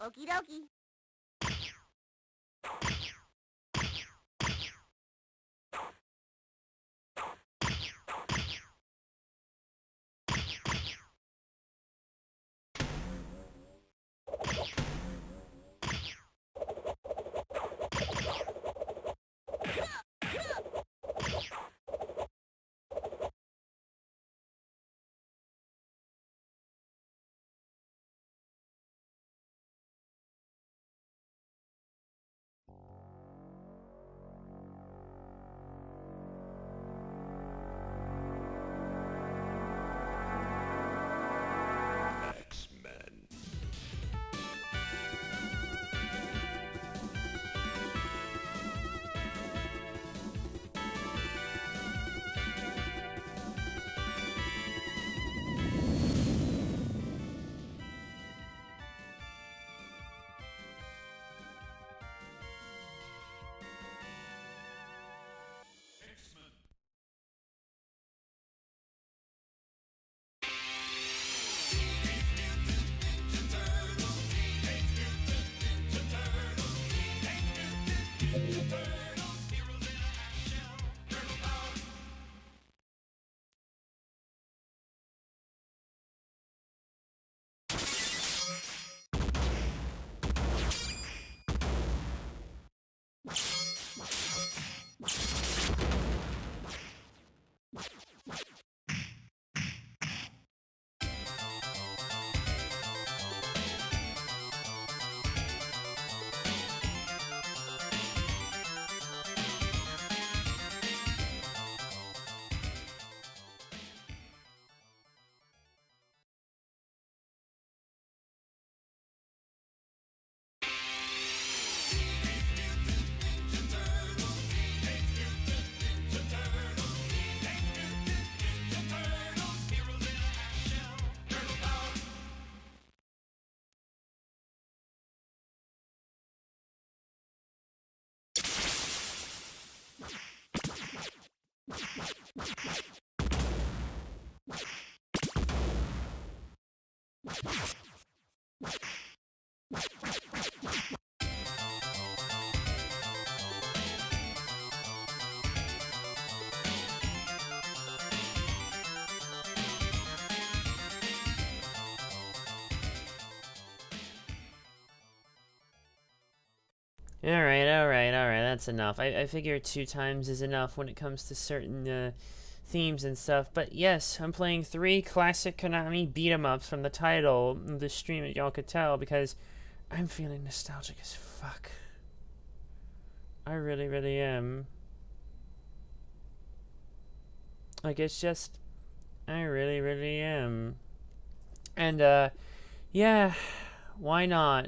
Okie dokie. Alright, that's enough. I figure 2 times is enough when it comes to certain themes and stuff. But yes, I'm playing 3 classic Konami beat-em-ups from the title of the stream, that y'all could tell, because I'm feeling nostalgic as fuck. I really, really am. Like, it's just, I really, really am. And, yeah, why not?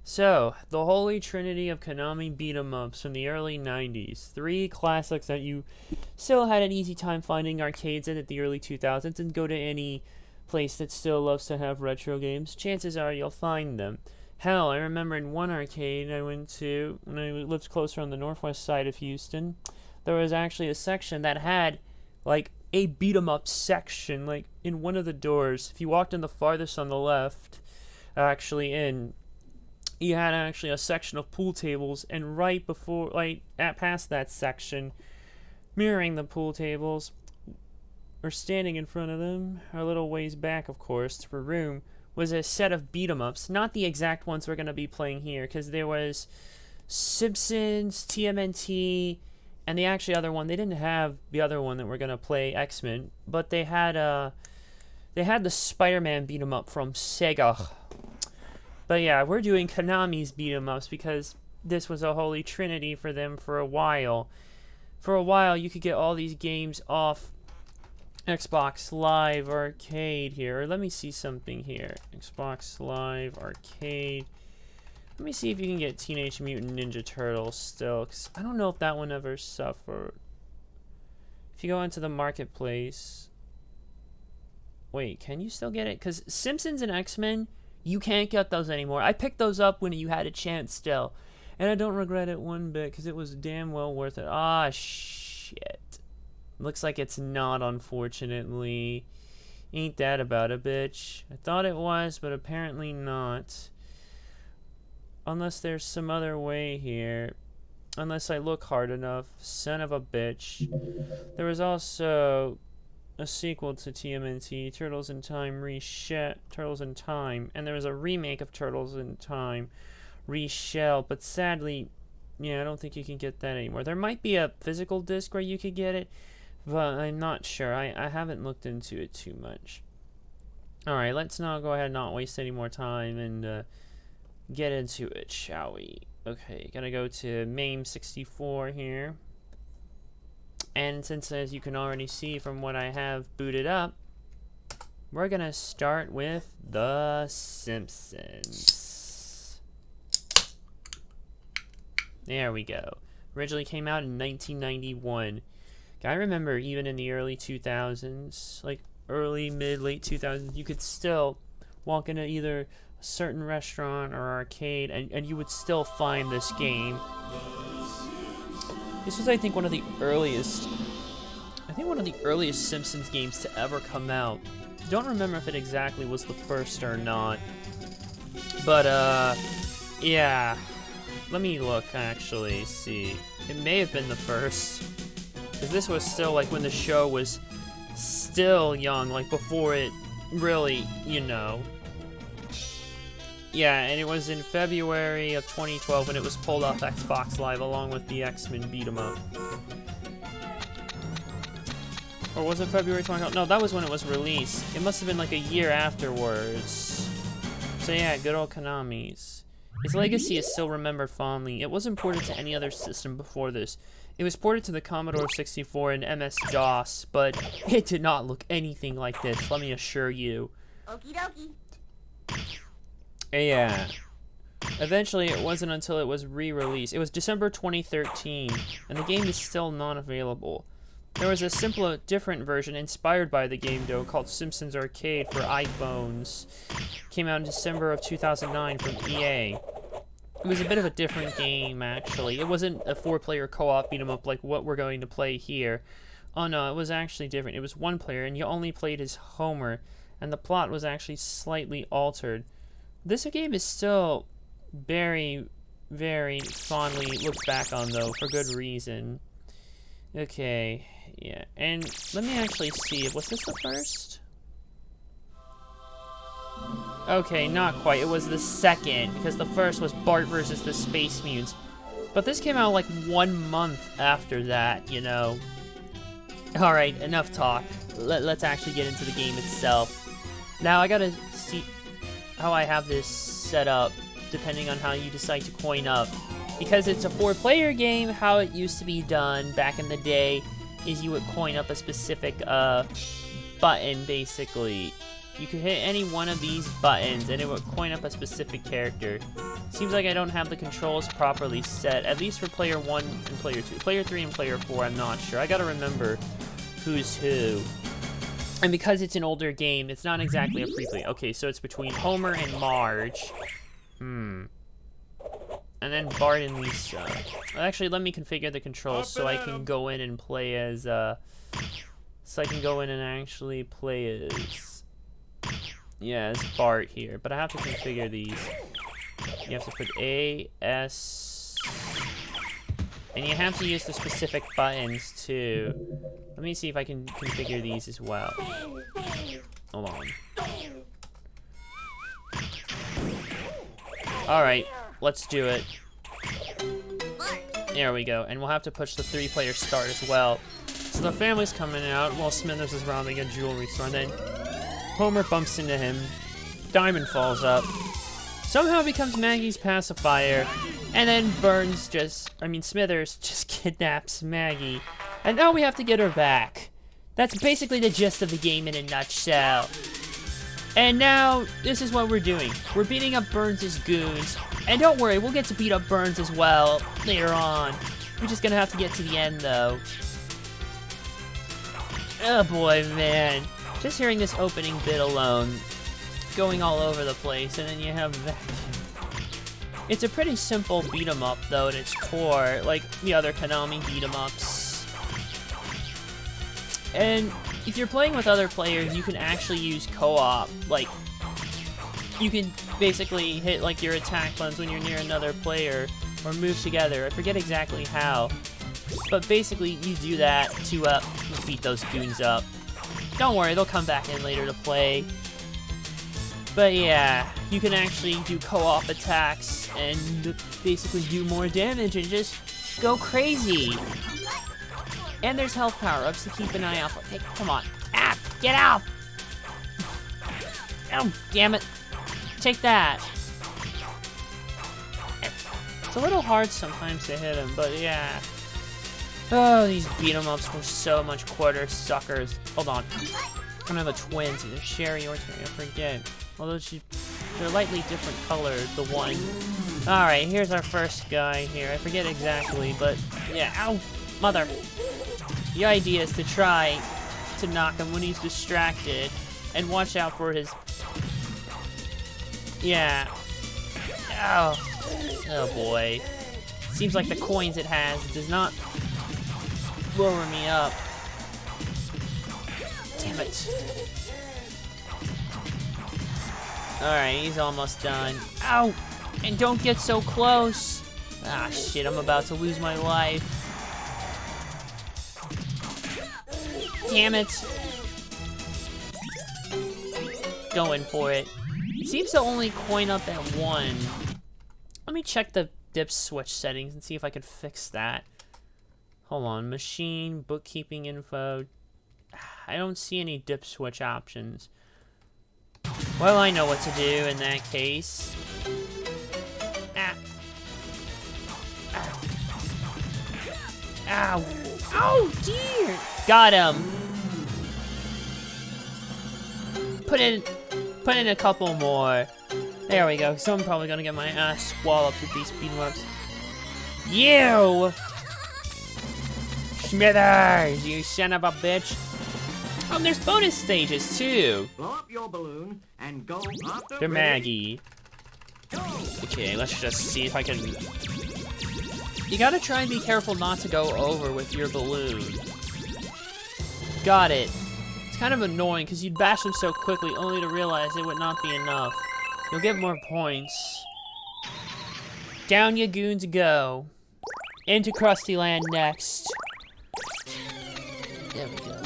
So, the holy trinity of Konami beat-em-ups from the early 90s. 3 classics that you still had an easy time finding arcades in at the early 2000s, and go to any place that still loves to have retro games. Chances are you'll find them. Hell, I remember in one arcade I went to, when I lived closer on the northwest side of Houston, there was actually a section that had, like, a beat 'em up section, like in one of the doors. If you walked in the farthest on the left, actually in, you had actually a section of pool tables, and right before, like past that section, mirroring the pool tables, or standing in front of them, a little ways back, of course, for room, was a set of beat 'em ups. Not the exact ones we're gonna be playing here, because there was Simpsons, TMNT, and the actually other one. They didn't have the other one that we're gonna play, X-Men, but they had the Spider-Man beat 'em up from Sega. But yeah, we're doing Konami's beat 'em ups because this was a holy trinity for them for a while. For a while, you could get all these games off Xbox Live Arcade here. Or let me see something here. Xbox Live Arcade. Let me see if you can get Teenage Mutant Ninja Turtles still, because I don't know if that one ever suffered. If you go into the marketplace... Wait, can you still get it? Because Simpsons and X-Men, you can't get those anymore. I picked those up when you had a chance still. And I don't regret it one bit, because it was damn well worth it. Ah, shit. Looks like it's not, unfortunately. Ain't that about a bitch? I thought it was, but apparently not. Unless there's some other way here. Unless I look hard enough. Son of a bitch. There was also a sequel to TMNT, Turtles in Time Turtles in Time. And there was a remake of Turtles in Time, Reshell. But sadly, yeah, I don't think you can get that anymore. There might be a physical disc where you could get it, but I'm not sure. I haven't looked into it too much. Alright, let's now go ahead and not waste any more time and get into it, shall we? Okay, gonna go to MAME64 here. And since, as you can already see from what I have booted up, we're gonna start with The Simpsons. There we go. Originally came out in 1991. I remember even in the early 2000s, like early, mid, late 2000s, you could still walk into either a certain restaurant or arcade and you would still find this game. This was, I think, one of the earliest Simpsons games to ever come out. Don't remember if it exactly was the first or not. But, yeah. Let me look, actually, see. It may have been the first. Because this was still, like, when the show was still young, like, before it really, you know. Yeah, and it was in February of 2012 when it was pulled off Xbox Live along with the X-Men beat 'em up. Or was it February 2012? No, that was when it was released. It must have been like a year afterwards. So yeah, good old Konami's. Its legacy is still remembered fondly. It wasn't ported to any other system before this. It was ported to the Commodore 64 and MS-DOS, but it did not look anything like this, let me assure you. Okie dokie. Yeah. Eventually, it wasn't until it was re-released. It was December 2013, and the game is still not available. There was a simpler, different version inspired by the game, though, called Simpsons Arcade for iPhones. Came out in December of 2009 from EA. It was a bit of a different game, actually. It wasn't a 4-player co-op beat 'em up like what we're going to play here. Oh no, it was actually different. It was 1 player, and you only played as Homer, and the plot was actually slightly altered. This game is still very, very fondly looked back on, though, for good reason. Okay, yeah, and let me actually see, was this the first? Okay, not quite, it was the second, because the first was Bart versus the Space Mutants. But this came out like 1 month after that, you know. Alright, enough talk. Let's actually get into the game itself. Now, I gotta see how I have this set up, depending on how you decide to coin up. Because it's a 4-player game, how it used to be done back in the day is you would coin up a specific button, basically. You could hit any one of these buttons and it would coin up a specific character. Seems like I don't have the controls properly set, at least for player 1 and player 2. Player 3 and player 4, I'm not sure. I gotta remember who's who. And because it's an older game, it's not exactly a free play. Okay, so it's between Homer and Marge. And then Bart and Lisa. Actually, let me configure the controls so I can go in and play as So I can go in and actually play as... Yeah, as Bart here. But I have to configure these. You have to put A, S... And you have to use the specific buttons too. Let me see if I can configure these as well. Hold on. Alright, let's do it. There we go. And we'll have to push the 3-player start as well. So the family's coming out while Smithers is robbing a jewelry store. And then Homer bumps into him. Diamond falls up. Somehow becomes Maggie's pacifier. And then Smithers just kidnaps Maggie. And now we have to get her back. That's basically the gist of the game in a nutshell. And now, this is what we're doing. We're beating up Burns' goons. And don't worry, we'll get to beat up Burns as well later on. We're just gonna have to get to the end, though. Oh boy, man. Just hearing this opening bit alone, going all over the place, and then you have that. It's a pretty simple beat-em-up, though, at its core, like the other Konami beat-em-ups. And if you're playing with other players, you can actually use co-op. Like, you can basically hit, like, your attack buttons when you're near another player, or move together. I forget exactly how. But basically, you do that to beat those goons up. Don't worry, they'll come back in later to play. But yeah, you can actually do co-op attacks and basically do more damage and just go crazy. And there's health power-ups to keep an eye out for. Hey, come on. Ah, get out! Oh, damn it. Take that. It's a little hard sometimes to hit him, but yeah. Oh, these beat-em-ups were so much quarter suckers. Hold on. I don't know the twins, either Sherry or Terry, I forget. Although they're lightly different colors, the one. Alright, here's our first guy here. I forget exactly, but yeah. Ow! Mother! The idea is to try to knock him when he's distracted. And watch out for his... Yeah. Oh. Oh boy. Seems like the coins it has does not lower me up. Damn it. Alright, he's almost done. Ow! And don't get so close! Ah, shit, I'm about to lose my life. Damn it. Going for it. It seems to only coin up at 1. Let me check the dip switch settings and see if I can fix that. Hold on, machine, bookkeeping info. I don't see any dip switch options. Well, I know what to do in that case. Ah. Ow. Ow. Oh, dear. Got him. Put in a couple more. There we go. So I'm probably gonna get my ass swallowed with these beat-em-ups. You! Smithers, you son of a bitch. Oh, there's bonus stages, too. Blow up your balloon and go after They're Maggie. Okay, let's just see if I can... You gotta try and be careful not to go over with your balloon. Got it. It's kind of annoying, because you'd bash them so quickly, only to realize it would not be enough. You'll get more points. Down you goons go. Into Krusty Land next. There we go.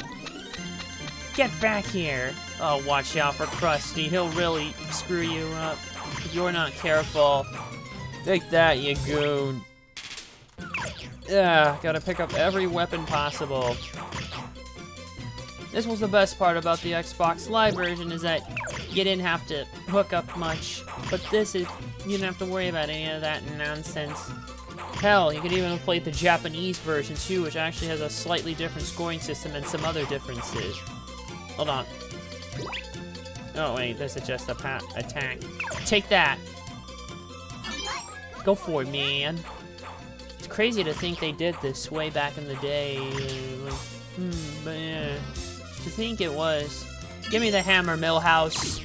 Get back here! Oh, watch out for Krusty. He'll really screw you up if you're not careful. Take that, you goon. Yeah, gotta pick up every weapon possible. This was the best part about the Xbox Live version, is that you didn't have to hook up much. But this is, you didn't have to worry about any of that nonsense. Hell, you could even play the Japanese version too, which actually has a slightly different scoring system and some other differences. Hold on. Oh wait, this is just a attack. Take that! Go for it, man. It's crazy to think they did this way back in the day. But yeah. To think it was. Give me the hammer, Millhouse.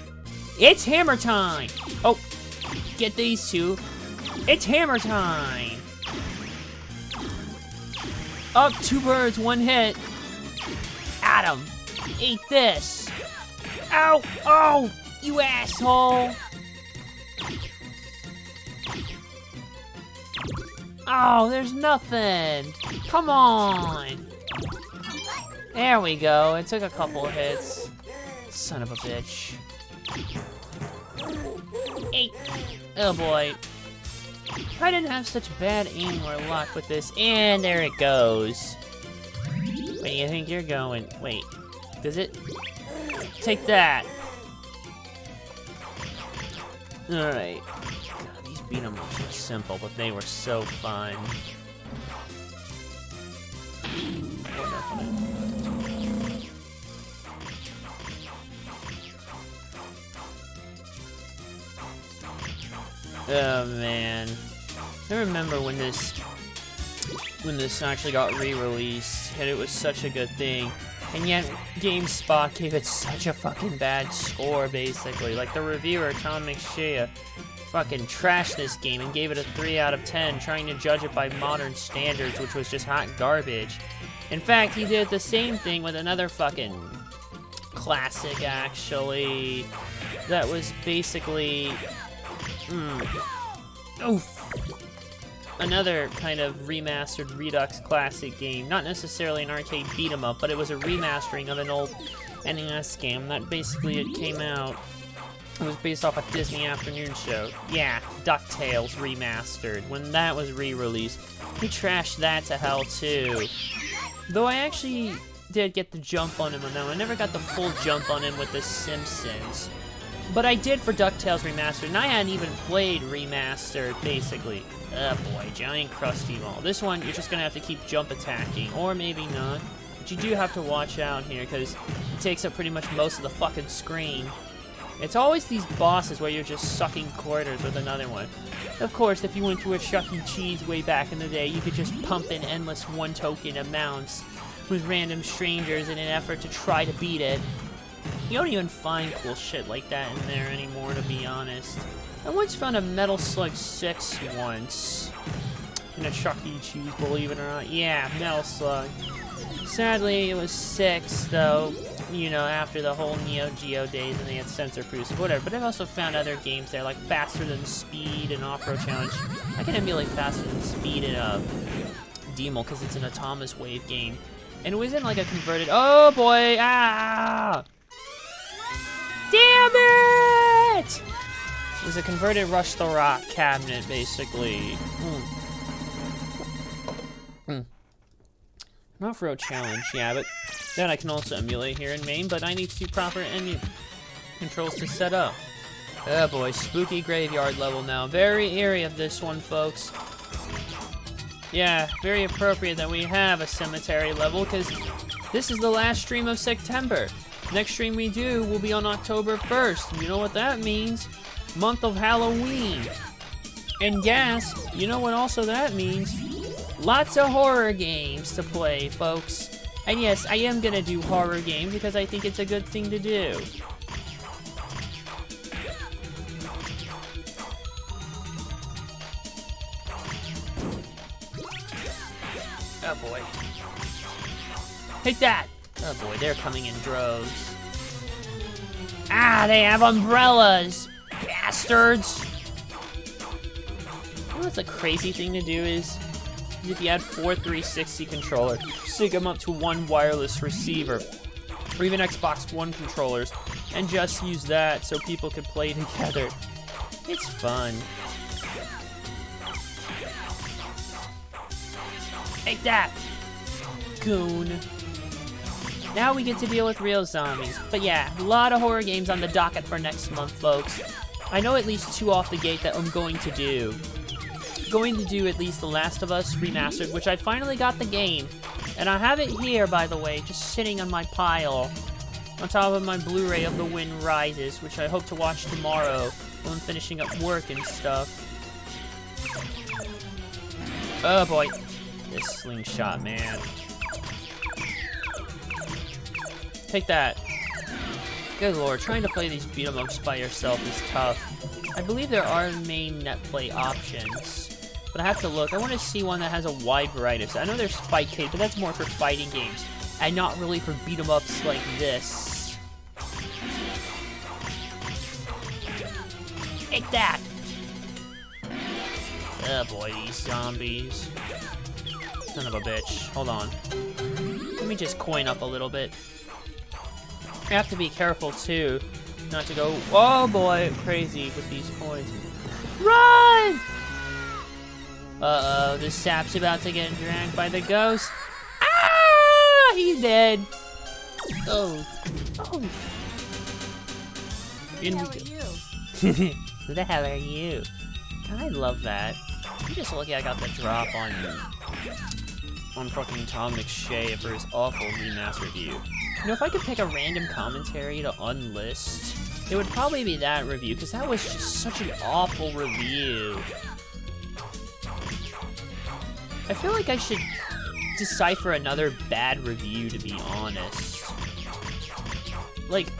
It's hammer time! Oh, get these two. It's hammer time! Up, 2 birds, 1 hit. Got him! Eat this! Ow! Oh! You asshole! Oh, there's nothing! Come on! There we go. It took a couple of hits. Son of a bitch. 8. Oh boy. I didn't have such bad aim or luck with this. And there it goes. Where do you think you're going? Wait. Does it? Take that. Alright. God, these beat 'em ups were simple, but they were so fun. Oh man. I remember when this actually got re-released, and it was such a good thing. And yet, GameSpot gave it such a fucking bad score, basically. Like, the reviewer, Tom McShea, fucking trashed this game and gave it a 3 out of 10, trying to judge it by modern standards, which was just hot garbage. In fact, he did the same thing with another fucking classic, actually, that was basically... Oof. Another kind of remastered Redux classic game. Not necessarily an arcade beat-em-up, but it was a remastering of an old NES game that basically it came out. It was based off a Disney afternoon show. Yeah, DuckTales remastered. When that was re-released, he trashed that to hell too. Though I actually did get the jump on him on that one. I never got the full jump on him with The Simpsons. But I did for DuckTales Remastered, and I hadn't even played Remastered, basically. Oh boy, giant crusty ball. This one, you're just gonna have to keep jump attacking, or maybe not. But you do have to watch out here, because it takes up pretty much most of the fucking screen. It's always these bosses where you're just sucking quarters with another one. Of course, if you went to a Chuck E. Cheese way back in the day, you could just pump in endless one-token amounts with random strangers in an effort to try to beat it. You don't even find cool shit like that in there anymore, to be honest. I once found a Metal Slug 6 once. In a Chuck E. Cheese, believe it or not. Yeah, Metal Slug. Sadly, it was 6, though, you know, after the whole Neo Geo days and they had censor proofs, whatever. But I've also found other games there, like Faster Than Speed and Off-Road Challenge. I can emulate Faster Than Speed in a Demel, because it's an Atomus Wave game. And it was in, like, a converted... Oh, boy! Ah! Damn it! It was a converted Rush the Rock cabinet, basically. An off-road challenge, yeah, but that I can also emulate here in main, but I need to proper controls to set up. Oh boy, spooky graveyard level now. Very eerie of this one, folks. Yeah, very appropriate that we have a cemetery level, because this is the last stream of September. Next stream we do will be on October 1st. You know what that means? Month of Halloween. And gas, you know what also that means? Lots of horror games to play, folks. And yes, I am gonna do horror games because I think it's a good thing to do. Oh boy. Take that! Oh boy, they're coming in droves. Ah, they have umbrellas! Bastards! You know what's a crazy thing to do is, if you had 4 360 controllers, sync them up to one wireless receiver, or even Xbox One controllers, and just use that so people can play together. It's fun. Take that! Goon. Now we get to deal with real zombies. But yeah, a lot of horror games on the docket for next month, folks. I know at least 2 off the gate that I'm going to do. Going to do at least The Last of Us Remastered, which I finally got the game. And I have it here, by the way, just sitting on my pile. On top of my Blu-ray of The Wind Rises, which I hope to watch tomorrow when I'm finishing up work and stuff. Oh boy. This slingshot, man. Take that. Good lord, trying to play these beat-em-ups by yourself is tough. I believe there are main net play options, but I have to look. I want to see one that has a wide variety. So I know there's Spikecade, but that's more for fighting games. and not really for beat 'em ups like this. Take that! Oh boy, these zombies. Son of a bitch. Hold on. Let me just coin up a little bit. I have to be careful too, not to go, oh boy, crazy with these coins. Run! Uh-oh, the sap's about to get dragged by the ghost. Ah! He's dead. Oh. Oh. Who the hell are you? Who the hell are you? God, I love that. I'm just lucky I got the drop on fucking Tom McShay for his awful remaster review. You know, if I could pick a random commentary to unlist, it would probably be that review, because that was just such an awful review. I feel like I should decipher another bad review, to be honest. Like,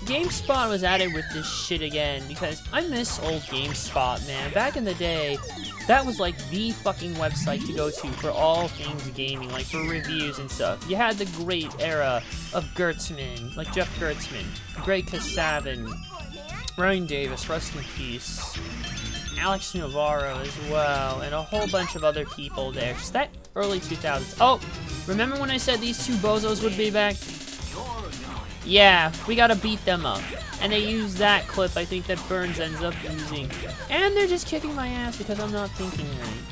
GameSpot was at it with this shit again, because I miss old GameSpot, man. Back in the day, that was like the fucking website to go to for all things gaming, like for reviews and stuff. You had the great era of Gertzman, like Jeff Gertzman, Greg Kasavin, Ryan Davis, rest in peace, Alex Navarro as well, and a whole bunch of other people there. Just that early 2000s. Oh, remember when I said these two bozos would be back? Yeah, we gotta beat them up. And they use that clip, I think, that Burns ends up using. And they're just kicking my ass because I'm not thinking right.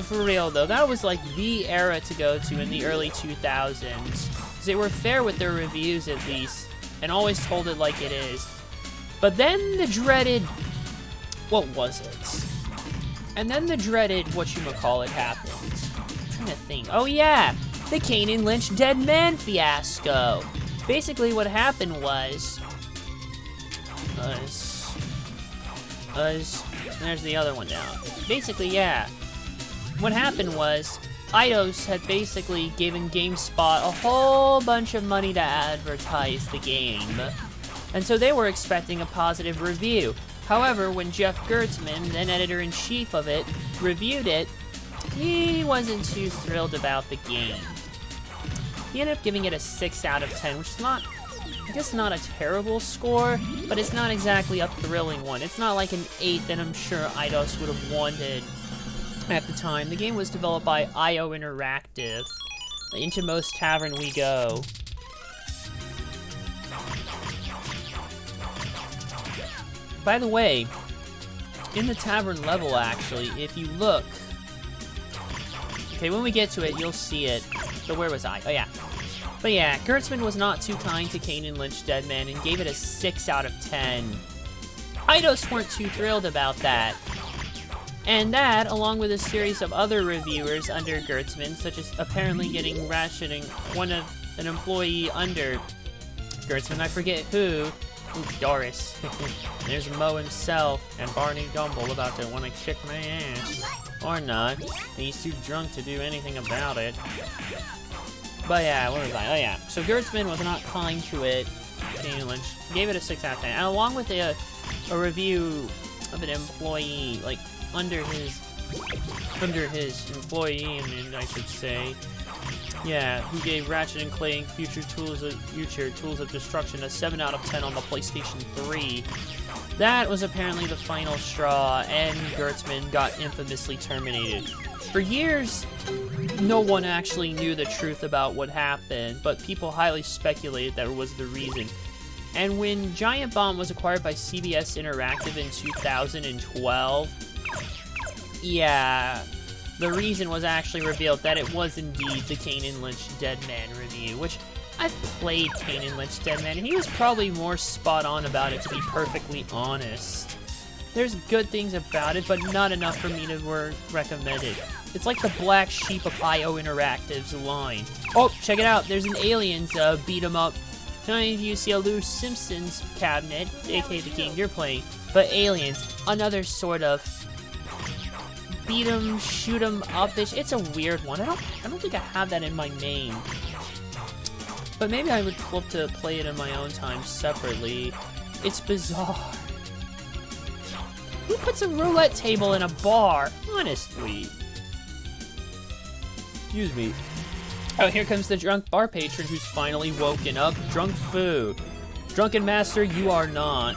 For real, though, that was like the era to go to in the early 2000s. Because they were fair with their reviews, at least, and always told it like it is. But then the dreaded... what was it? And then the dreaded whatchamacallit happened. I'm trying to think. Oh, yeah! The Kane and Lynch Dead Man fiasco. Basically, what happened was... there's the other one now. Basically, yeah. What happened was, Eidos had basically given GameSpot a whole bunch of money to advertise the game. And so they were expecting a positive review. However, when Jeff Gertzman, then editor-in-chief of it, reviewed it, he wasn't too thrilled about the game. He ended up giving it a 6 out of 10, which is not, I guess, not a terrible score, but it's not exactly a thrilling one. It's not like an 8 that I'm sure Eidos would have wanted at the time. The game was developed by IO Interactive. Into Most Tavern we go. By the way, in the tavern level, actually, if you look... Okay, when we get to it, you'll see it. So where was I? Oh, yeah. But yeah, Gertzman was not too kind to Kane and Lynch Dead Man and gave it a 6 out of 10. Eidos weren't too thrilled about that. And that, along with a series of other reviewers under Gertzman, such as apparently getting ratcheting an employee under Gertzman, I forget who. Ooh, Doris. There's Mo himself and Barney Gumble about to want to kick my ass. Or not. He's too drunk to do anything about it. But yeah, where was I? Oh yeah. So Gertzman was not kind to it. Kane Lynch gave it a 6 out of 10. And along with a review of an employee, like, under his employee, I should say. Yeah, who gave Ratchet & Clank Future Tools of Destruction a 7 out of 10 on the PlayStation 3. That was apparently the final straw, and Gertzman got infamously terminated. For years, no one actually knew the truth about what happened, but people highly speculated that was the reason. And when Giant Bomb was acquired by CBS Interactive in 2012, yeah, the reason was actually revealed that it was indeed the Kane and Lynch Dead Man review, which I've played Kane and Lynch Dead Man, and he was probably more spot on about it, to be perfectly honest. There's good things about it, but not enough for me to recommend it. It's like the black sheep of IO Interactive's line. Oh, check it out, there's an Aliens beat 'em up. Tonight you see a Lou Simpsons cabinet, aka the game you're playing, but Aliens, another sort of beat 'em, shoot 'em up-ish. It's a weird one. I don't think I have that in my main. But maybe I would love to play it in my own time separately. It's bizarre. Who puts a roulette table in a bar? Honestly. Excuse me. Oh, here comes the drunk bar patron who's finally woken up. Drunk food. Drunken master, you are not.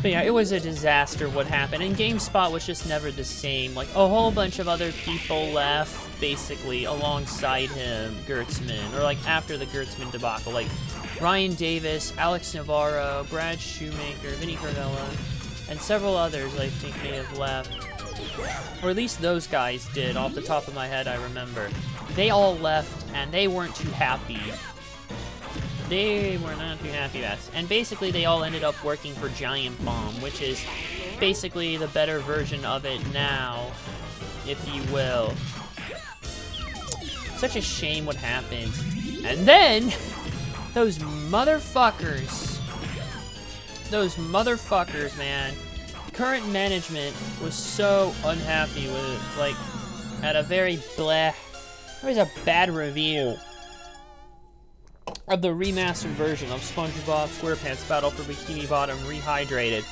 But yeah, it was a disaster what happened, and GameSpot was just never the same. Like, a whole bunch of other people left, basically, alongside him, Gertzman, or like after the Gertzman debacle. Like, Ryan Davis, Alex Navarro, Brad Shoemaker, Vinny Cardella, and several others I think may have left. Or at least those guys did, off the top of my head I remember. They all left, and they weren't too happy. They were not too happy about it. And basically they all ended up working for Giant Bomb, which is basically the better version of it now, if you will. Such a shame what happened. And then, those motherfuckers, man. Current management was so unhappy with it, like, at a very bleh. There was a bad review of the remastered version of SpongeBob SquarePants Battle for Bikini Bottom Rehydrated.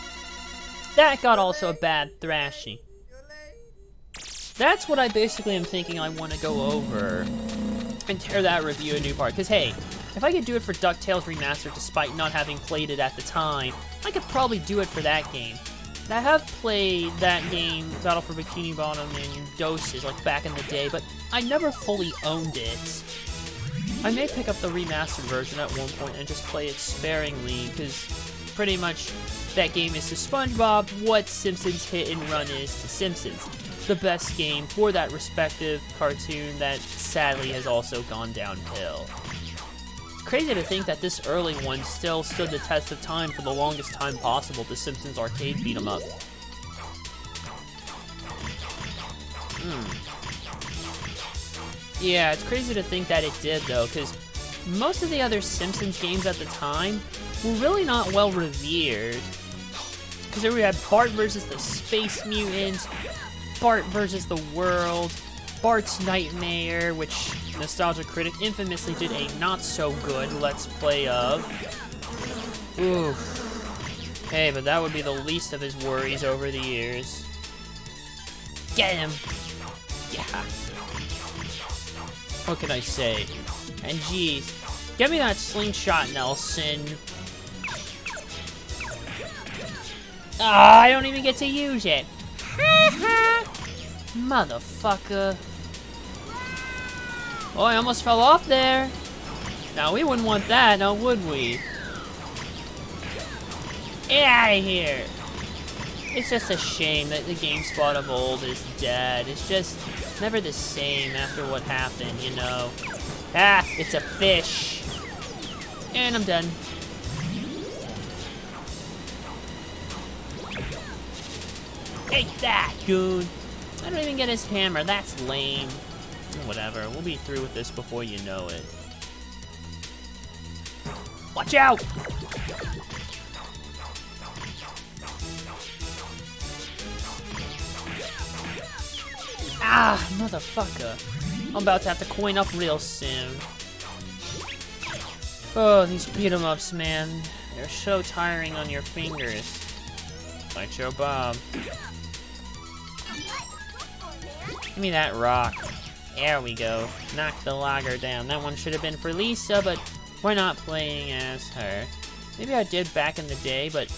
That got also a bad thrashing. That's what I basically am thinking I want to go over and tear that review a new part. Because, hey, if I could do it for DuckTales Remastered despite not having played it at the time, I could probably do it for that game. And I have played that game, Battle for Bikini Bottom, in doses, like back in the day, but I never fully owned it. I may pick up the remastered version at one point and just play it sparingly, because pretty much that game is to SpongeBob what Simpsons Hit and Run is to Simpsons. The best game for that respective cartoon that sadly has also gone downhill. It's crazy to think that this early one still stood the test of time for the longest time possible, the Simpsons arcade beat 'em up. Yeah, it's crazy to think that it did, though, because most of the other Simpsons games at the time were really not well revered. Because there we had Bart versus the Space Mutants, Bart versus the World, Bart's Nightmare, which Nostalgia Critic infamously did a not-so-good Let's Play of. Oof. Hey, but that would be the least of his worries over the years. Get him! Yeah. What can I say? And geez, get me that slingshot, Nelson. Ah, I don't even get to use it. Motherfucker. Oh, I almost fell off there. Now, we wouldn't want that, now would we? Get out of here. It's just a shame that the GameSpot of old is dead. It's just never the same after what happened, you know. Ah, it's a fish. And I'm done. Take that, goon. I don't even get his hammer. That's lame. Whatever. We'll be through with this before you know it. Watch out! Ah, motherfucker. I'm about to have to coin up real soon. Oh, these beat-em-ups, man. They're so tiring on your fingers. Like Joe Bob. Give me that rock. There we go. Knock the logger down. That one should have been for Lisa, but we're not playing as her. Maybe I did back in the day, but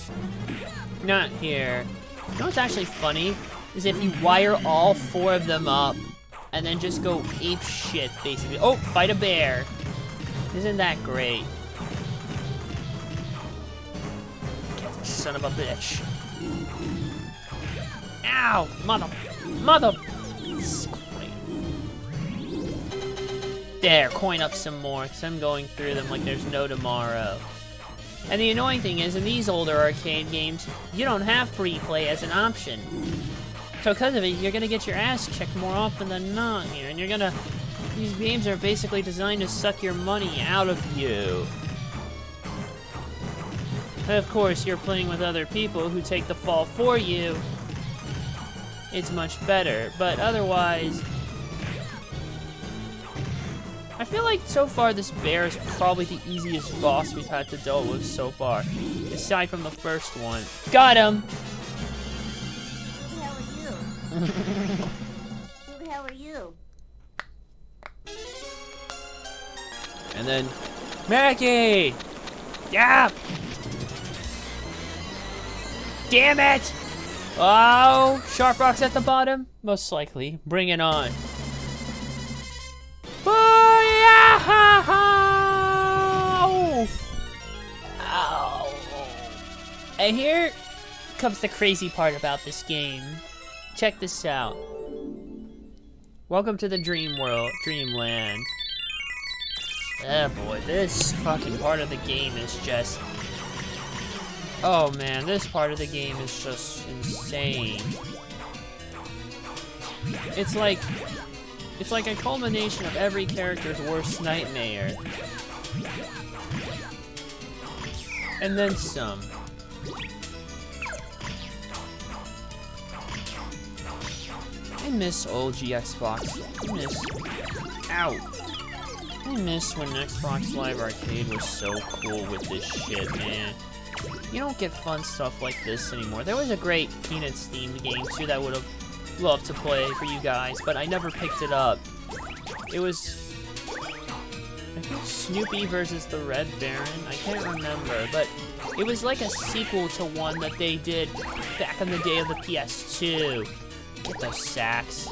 not here. You know what's actually funny? Is if you wire all 4 of them up and then just go ape shit, basically. Oh, fight a bear. Isn't that great? Get the son of a bitch. Ow! Mother! There, coin up some more, because I'm going through them like there's no tomorrow. And the annoying thing is, in these older arcade games, you don't have free play as an option. So because of it, you're gonna get your ass kicked more often than not here, and these games are basically designed to suck your money out of you. And of course, you're playing with other people who take the fall for you. It's much better, but otherwise, I feel like so far this bear is probably the easiest boss we've had to deal with so far, aside from the first one. Got him! Who the hell are you? Who the hell are you? And then, Maggie! Yeah! Damn it! Oh, Sharp Rock's at the bottom? Most likely. Bring it on. Oh! And here comes the crazy part about this game. Check this out. Welcome to the dream world, dreamland. Oh boy, this fucking part of the game is just... Oh man, this part of the game is just insane. It's like a culmination of every character's worst nightmare. And then some. I miss old Xbox. I miss when Xbox Live Arcade was so cool with this shit, man. You don't get fun stuff like this anymore. There was a great Peanuts themed game too that I would have loved to play for you guys, but I never picked it up. It was, I think, Snoopy versus the Red Baron. I can't remember, but it was like a sequel to one that they did back in the day of the PS2. Get those sacks.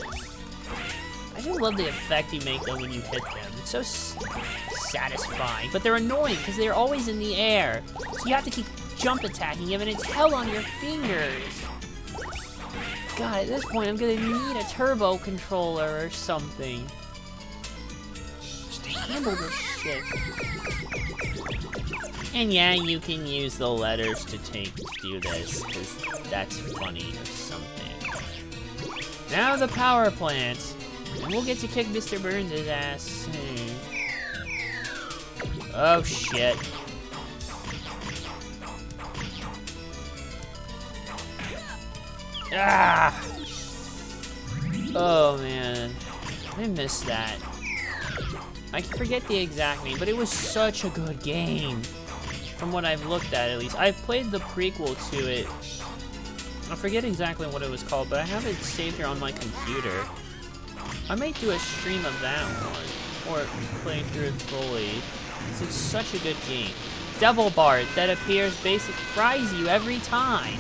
I just love the effect you make though when you hit them. It's so satisfying, but they're annoying because they're always in the air. So you have to keep jump attacking them and it's hell on your fingers. God, at this point I'm gonna need a turbo controller or something. Just to handle this shit. And yeah, you can use the letters to do this, because that's funny or something. Now the power plant. And we'll get to kick Mr. Burns' ass soon. Oh shit. Ah! Oh man. I miss that. I forget the exact name, but it was such a good game. From what I've looked at least. I've played the prequel to it. I forget exactly what it was called, but I have it saved here on my computer. I might do a stream of that one, or playing through it fully. It's such a good game. Devil Bart that appears basically fries you every time.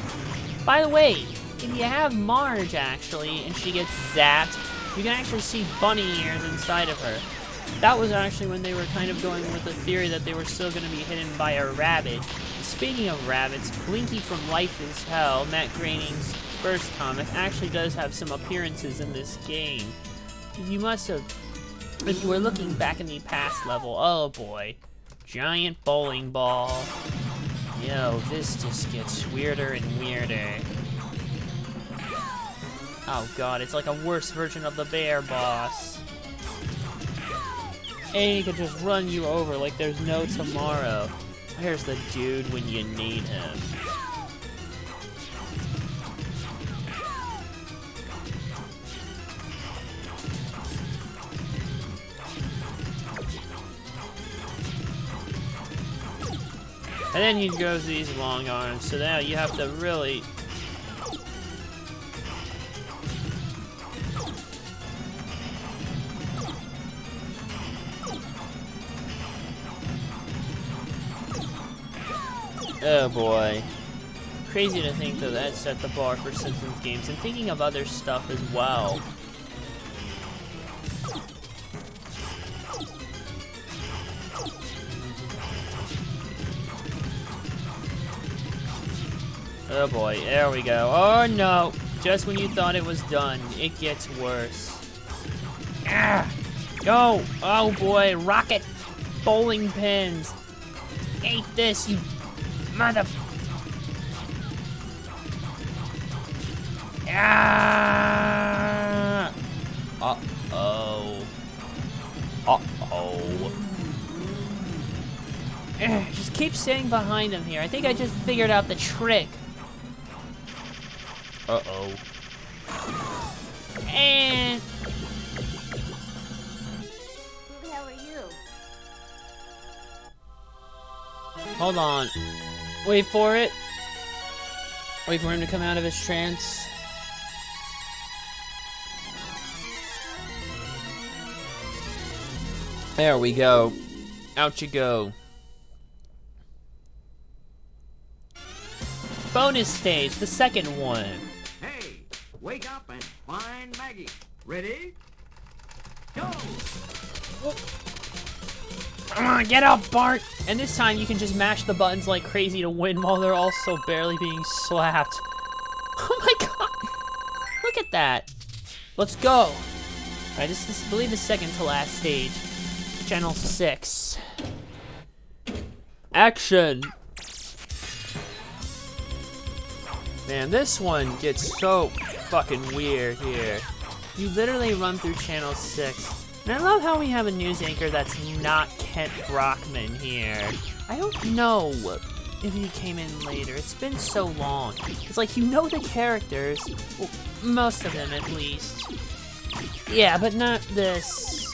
By the way, if you have Marge actually, and she gets zapped, you can actually see bunny ears inside of her. That was actually when they were kind of going with the theory that they were still going to be hidden by a rabbit. Speaking of rabbits, Blinky from Life is Hell, Matt Groening's first comic, actually does have some appearances in this game. You must have, if you were looking back in the past level, oh boy, giant bowling ball. Yo, this just gets weirder and weirder. Oh god, it's like a worse version of the bear boss. And he can just run you over like there's no tomorrow. Here's the dude when you need him. And then he goes these long arms, so now you have to really... Oh boy. Crazy to think that that set the bar for Simpsons games, and thinking of other stuff as well. Oh boy, there we go. Oh no! Just when you thought it was done, it gets worse. Ah! Go! Oh boy, rocket bowling pins! Ate this, you mother... Ah! Uh-oh. Uh-oh. Just keep staying behind him here. I think I just figured out the trick. Uh-oh. And... Who the hell are you? Hold on. Wait for it. Wait for him to come out of his trance. There we go. Out you go. Bonus stage, the second one. Hey, wake up and find Maggie. Ready? Go! Come on, get up, Bart! And this time you can just mash the buttons like crazy to win while they're also barely being slapped. Oh my god! Look at that. Let's go. Alright, this is, I believe, the second to last stage. Channel 6. Action! Man, this one gets so fucking weird here. You literally run through Channel 6. And I love how we have a news anchor that's not Kent Brockman here. I don't know if he came in later. It's been so long. It's like, you know the characters. Well, most of them, at least. Yeah, but not this.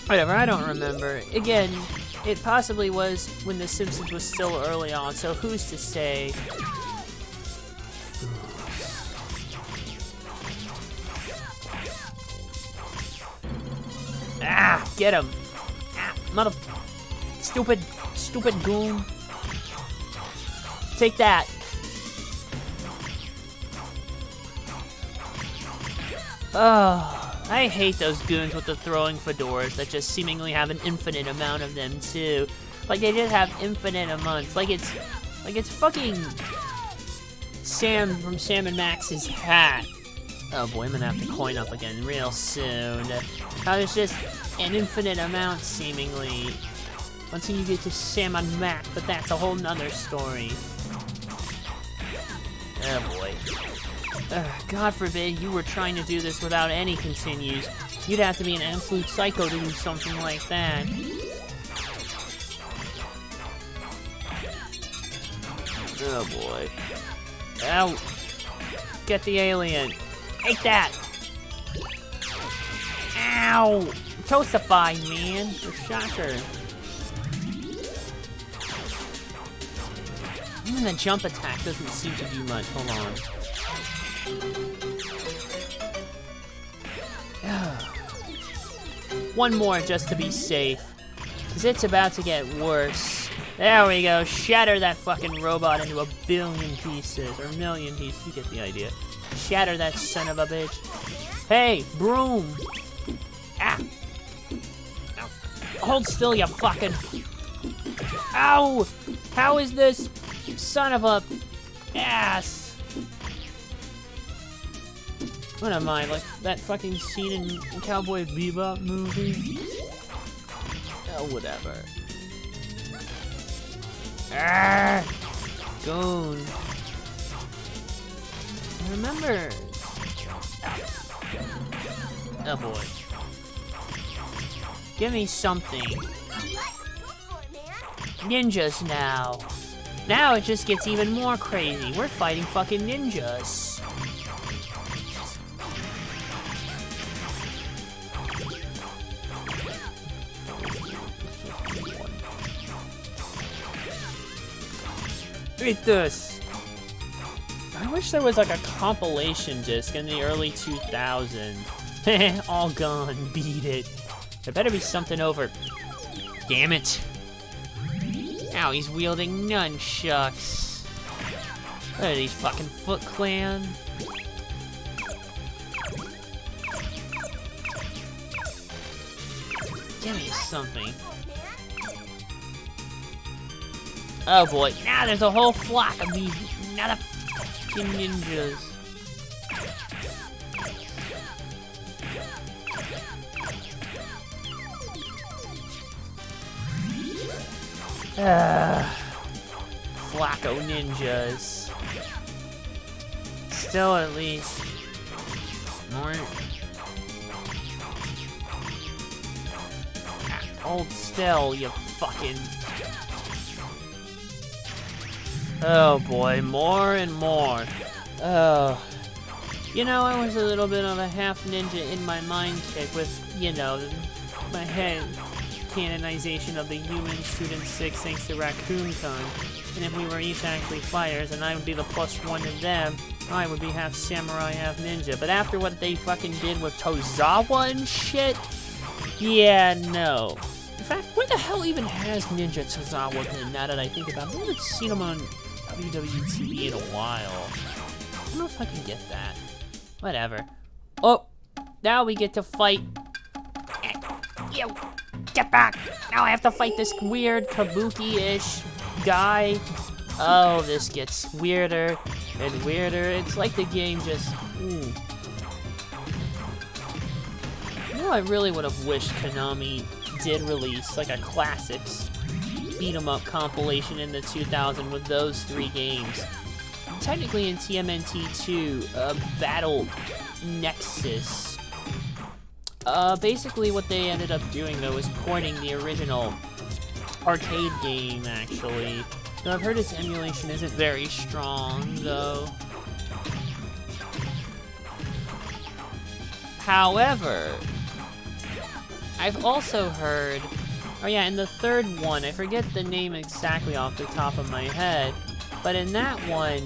Whatever, I don't remember. Again, it possibly was when The Simpsons was still early on, so who's to say? Ah, get him. Ah, mother... Stupid goon. Take that. Oh, I hate those goons with the throwing fedoras that just seemingly have an infinite amount of them too. Like they just have infinite amounts. Like it's fucking Sam from Sam and Max's hat. Oh boy, I'm gonna have to coin up again real soon. How there's just an infinite amount seemingly until you get to Sam and Max, but that's a whole nother story. Oh boy. God forbid you were trying to do this without any continues. You'd have to be an absolute psycho to do something like that. Oh boy. Ow! Get the alien. Take that! Ow! Toastify, man. For shocker. Even the jump attack doesn't seem to do much. Hold on. One more just to be safe. Because it's about to get worse. There we go. Shatter that fucking robot into a billion pieces. Or million pieces. You get the idea. Shatter that son of a bitch. Hey, broom. Ah. Ow. Hold still, you fucking... Ow! How is this son of a ass? What am I, like that fucking scene in Cowboy Bebop movie? Oh, whatever. Ah! Goon. Remember... Oh boy. Give me something. Ninjas now. Now it just gets even more crazy. We're fighting fucking ninjas. Eat this. I wish there was like a compilation disc in the early 2000s. All gone. Beat it. There better be something over. Damn it. Ow, he's wielding nunchucks. What are these, fucking Foot Clan? Give me something. Oh boy, now there's a whole flock of these motherfucking ninjas. Flacco ninjas. Still at least more. Hold still, you fucking. Oh boy, more and more. Oh. You know, I was a little bit of a half ninja in my mind check with, you know, my head canonization of the human Student 6 thanks to Raccoon Con. And if we were each actually fighters and I would be the +1 to them, I would be half samurai, half ninja. But after what they fucking did with Tozawa and shit, yeah, no. fact, where the hell even has Ninja Tozawa been, now that I think about it? I haven't seen him on WWE in a while. I don't know if I can get that. Whatever. Oh, now we get to fight. You, get back! Now I have to fight this weird kabuki-ish guy. Oh, this gets weirder and weirder. It's like the game just... You know, I really would have wished Konami did release like a classics beat-em-up compilation in the 2000 with those 3 games. Technically in TMNT2, Battle Nexus. Basically what they ended up doing though is porting the original arcade game, actually. Now I've heard its emulation isn't very strong, though. However, I've also heard, oh yeah, in the 3rd one, I forget the name exactly off the top of my head, but in that one,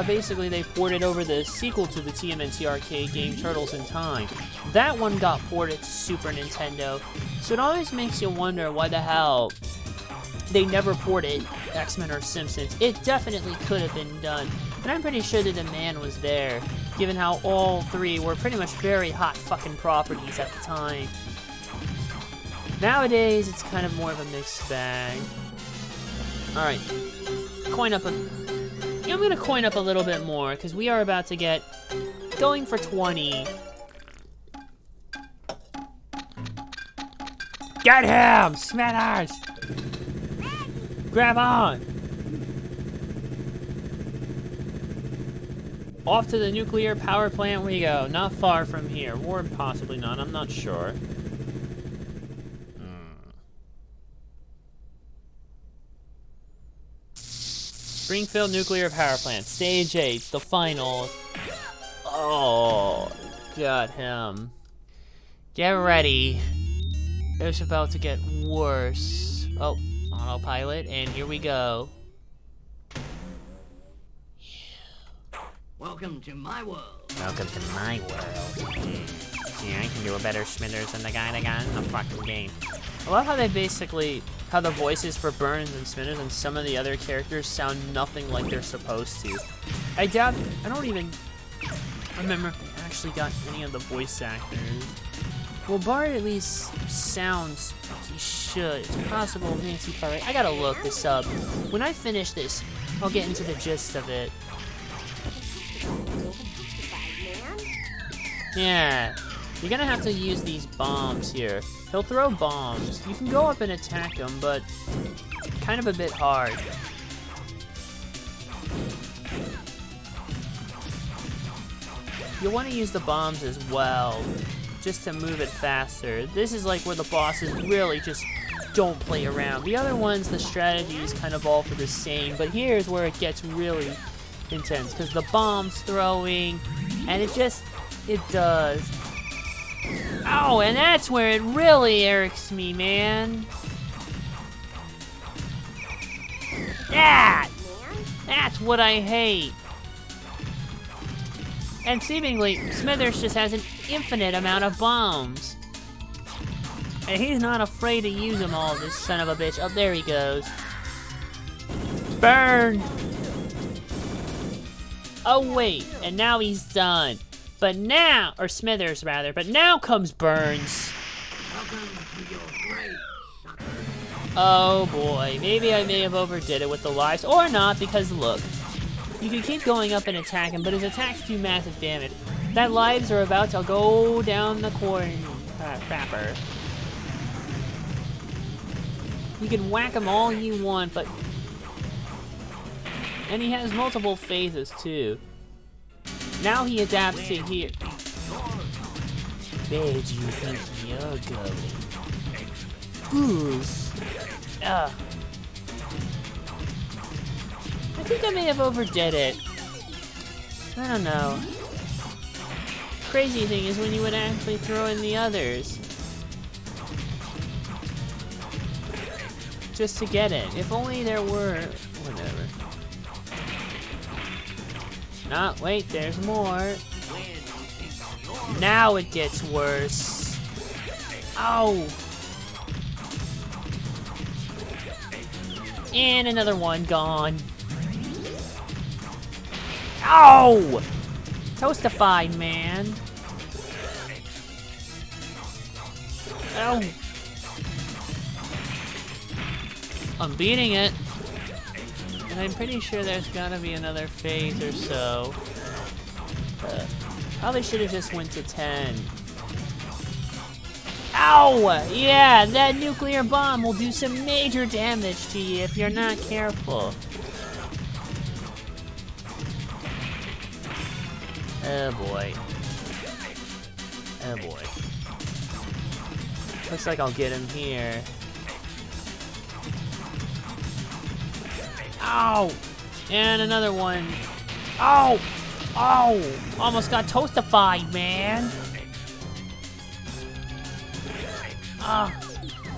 basically they ported over the sequel to the TMNT arcade game, Turtles in Time. That one got ported to Super Nintendo, so it always makes you wonder why the hell they never ported X-Men or Simpsons. It definitely could have been done, and I'm pretty sure the demand was there, given how all 3 were pretty much very hot fucking properties at the time. Nowadays, it's kind of more of a mixed bag. Alright, coin up a... I'm gonna coin up a little bit more, because we are about to get going for 20. Get him! Smithers! Grab on! Off to the nuclear power plant we go. Not far from here. Or possibly not, I'm not sure. Springfield Nuclear Power Plant, Stage 8, the final. Oh, got him. Get ready. It's about to get worse. Oh, autopilot, and here we go. Welcome to my world. Welcome to my world. Yeah, I can do a better Smithers than the guy that got in the fucking game. I love how they basically, how the voices for Burns and Smithers and some of the other characters sound nothing like they're supposed to. I don't even remember if they actually got any of the voice actors. Well, Bart at least sounds like he should. It's possible Nancy Farley. I gotta look this up. When I finish this, I'll get into the gist of it. Yeah, you're gonna have to use these bombs here. He'll throw bombs. You can go up and attack him, but kind of a bit hard. You'll want to use the bombs as well, just to move it faster. This is like where the bosses really just don't play around. The other ones, the strategies kind of all for the same, but here's where it gets really intense, because the bombs throwing, and it does. Oh, and that's where it really irks me, man. That's what I hate. And seemingly, Smithers just has an infinite amount of bombs. And he's not afraid to use them all, this son of a bitch. Oh, there he goes. Burn! Oh, wait, and now he's done. But now, or Smithers rather, but now comes Burns. Welcome to your grave, sucker. Oh boy, maybe I may have overdid it with the lives, or not, because look. You can keep going up and attacking, but his attacks do massive damage. That lives are about to go down the corn crapper. You can whack him all you want, but... And he has multiple phases too. Now he adapts to here. Where do you think you're going? Goose. I think I may have overdid it. I don't know. Crazy thing is when you would actually throw in the others. Just to get it. If only there were... Whatever. No, wait, there's more. Now it gets worse. Ow! And another one gone. Ow! Toastified, man. Ow! I'm beating it. And I'm pretty sure there's gotta be another phase or so. Probably should have just went to 10. Ow! Yeah, that nuclear bomb will do some major damage to you if you're not careful. Oh boy. Oh boy. Looks like I'll get him here. Ow! And another one. Ow! Oh! Almost got toastified, man! Ah!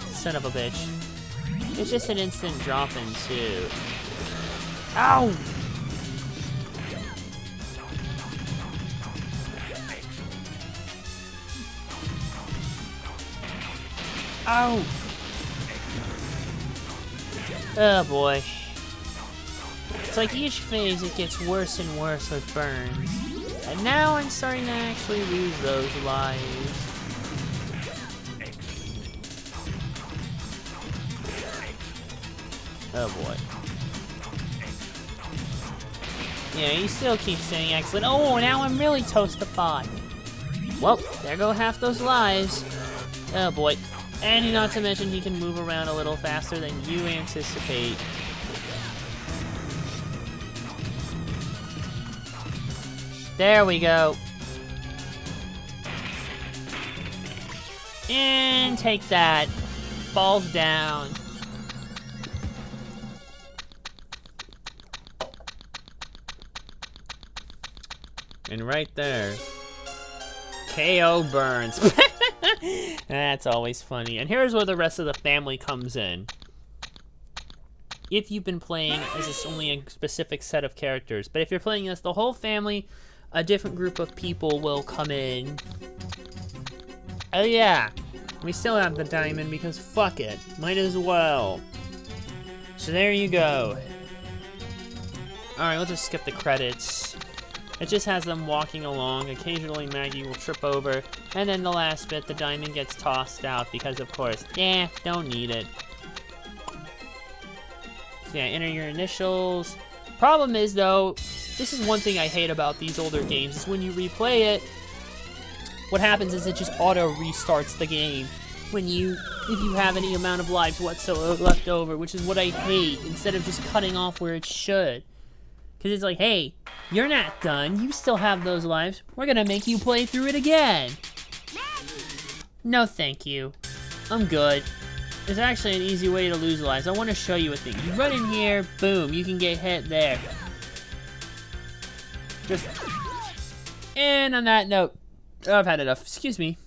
Son of a bitch. It's just an instant drop-in, too. Ow! Ow! Oh boy. It's like each phase it gets worse and worse with burns. And now I'm starting to actually lose those lives. Oh boy. Yeah, he still keeps saying excellent. Oh, now I'm really toastified. Well, there go half those lives. Oh boy. And not to mention he can move around a little faster than you anticipate. There we go. And take that. Falls down. And right there, KO burns. That's always funny. And here's where the rest of the family comes in. If you've been playing as this only a specific set of characters, but if you're playing as the whole family, a different group of people will come in. Oh yeah, we still have the diamond because fuck it, might as well. So there you go. Alright, we'll just skip the credits. It just has them walking along. Occasionally Maggie will trip over. And then the last bit, the diamond gets tossed out because, of course, don't need it. So yeah, enter your initials. Problem is, though, this is one thing I hate about these older games, is when you replay it, what happens is it just auto-restarts the game if you have any amount of lives whatsoever left over, which is what I hate, instead of just cutting off where it should. Because it's like, hey, you're not done. You still have those lives. We're going to make you play through it again. No, thank you. I'm good. There's actually an easy way to lose lives. I want to show you a thing. You run in here, boom, you can get hit there. Just... And on that note, I've had enough. Excuse me.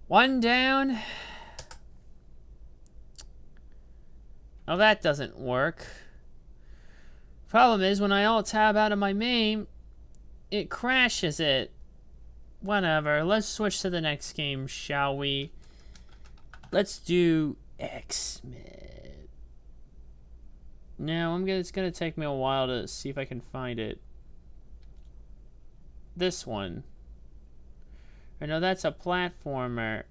One down. Oh, that doesn't work. Problem is, when I alt-tab out of my main, it crashes it. Whatever. Let's switch to the next game, shall we? Let's do X-Men. Now, it's gonna take me a while to see if I can find it. This one. Or no, that's a platformer.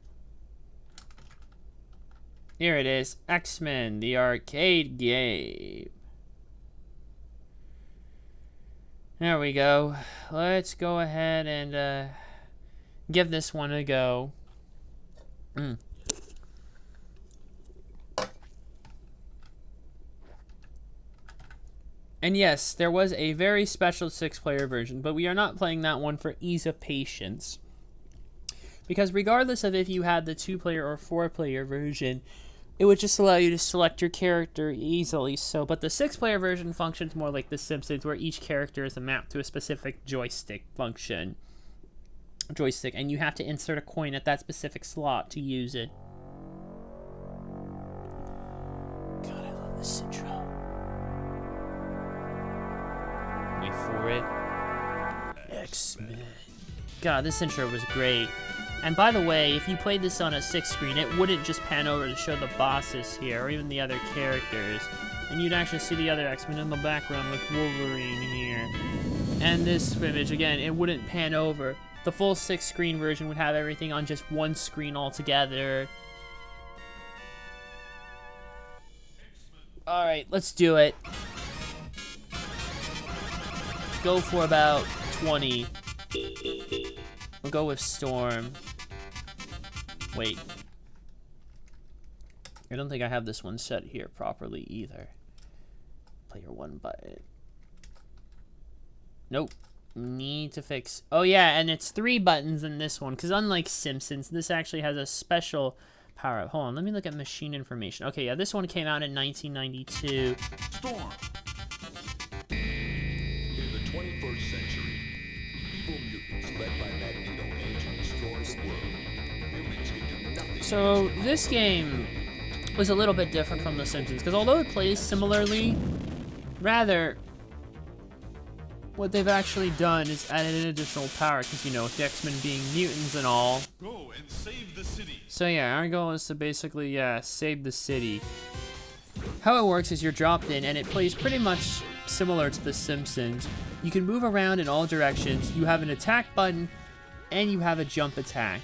Here it is. X-Men, the arcade game. There we go. Let's go ahead and give this one a go. And yes, there was a very special 6-player version, but we are not playing that one for ease of patience. Because regardless of if you had the 2-player or 4-player version, it would just allow you to select your character easily. But the 6-player version functions more like The Simpsons, where each character is a map to a specific joystick, and you have to insert a coin at that specific slot to use it. God, I love this intro. Wait for it. X-Men. God, this intro was great. And by the way, if you played this on a 6 screen, it wouldn't just pan over to show the bosses here, or even the other characters. And you'd actually see the other X-Men in the background with Wolverine here. And this image, again, it wouldn't pan over. The full 6 screen version would have everything on just one screen altogether. Alright, let's do it. Go for about 20. We'll go with Storm. Wait. I don't think I have this one set here properly either. Player 1 button. Nope. Need to fix. Oh yeah, and it's 3 buttons in this one, because unlike Simpsons, this actually has a special power up. Hold on, let me look at machine information. Okay, yeah, this one came out in 1992. Storm. In the 21st century, evil mutants led by Magneto aim to destroy the world. Humans can do nothing. So this game was a little bit different from The Simpsons, because although it plays similarly, rather, what they've actually done is added an additional power, because, you know, with the X-Men being mutants and all. Go and save the city. So yeah, our goal is to basically, save the city. How it works is you're dropped in, and it plays pretty much similar to The Simpsons. You can move around in all directions, you have an attack button, and you have a jump attack.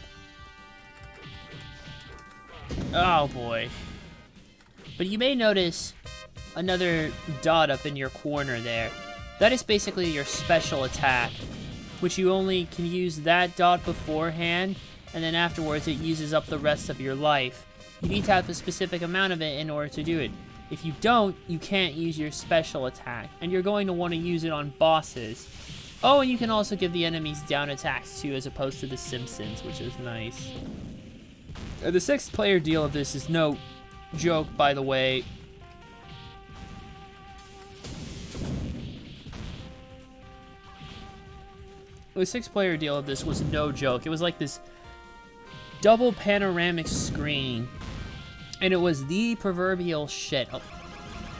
Oh boy. But you may notice another dot up in your corner there. That is basically your special attack, which you only can use that dot beforehand, and then afterwards it uses up the rest of your life. You need to have a specific amount of it in order to do it. If you don't, you can't use your special attack, and you're going to want to use it on bosses. Oh, and you can also give the enemies down attacks too, as opposed to The Simpsons, which is nice. The 6-player deal of this is no joke, by the way. The 6-player deal of this was no joke. It was like this double panoramic screen, and it was the proverbial shit. Oh,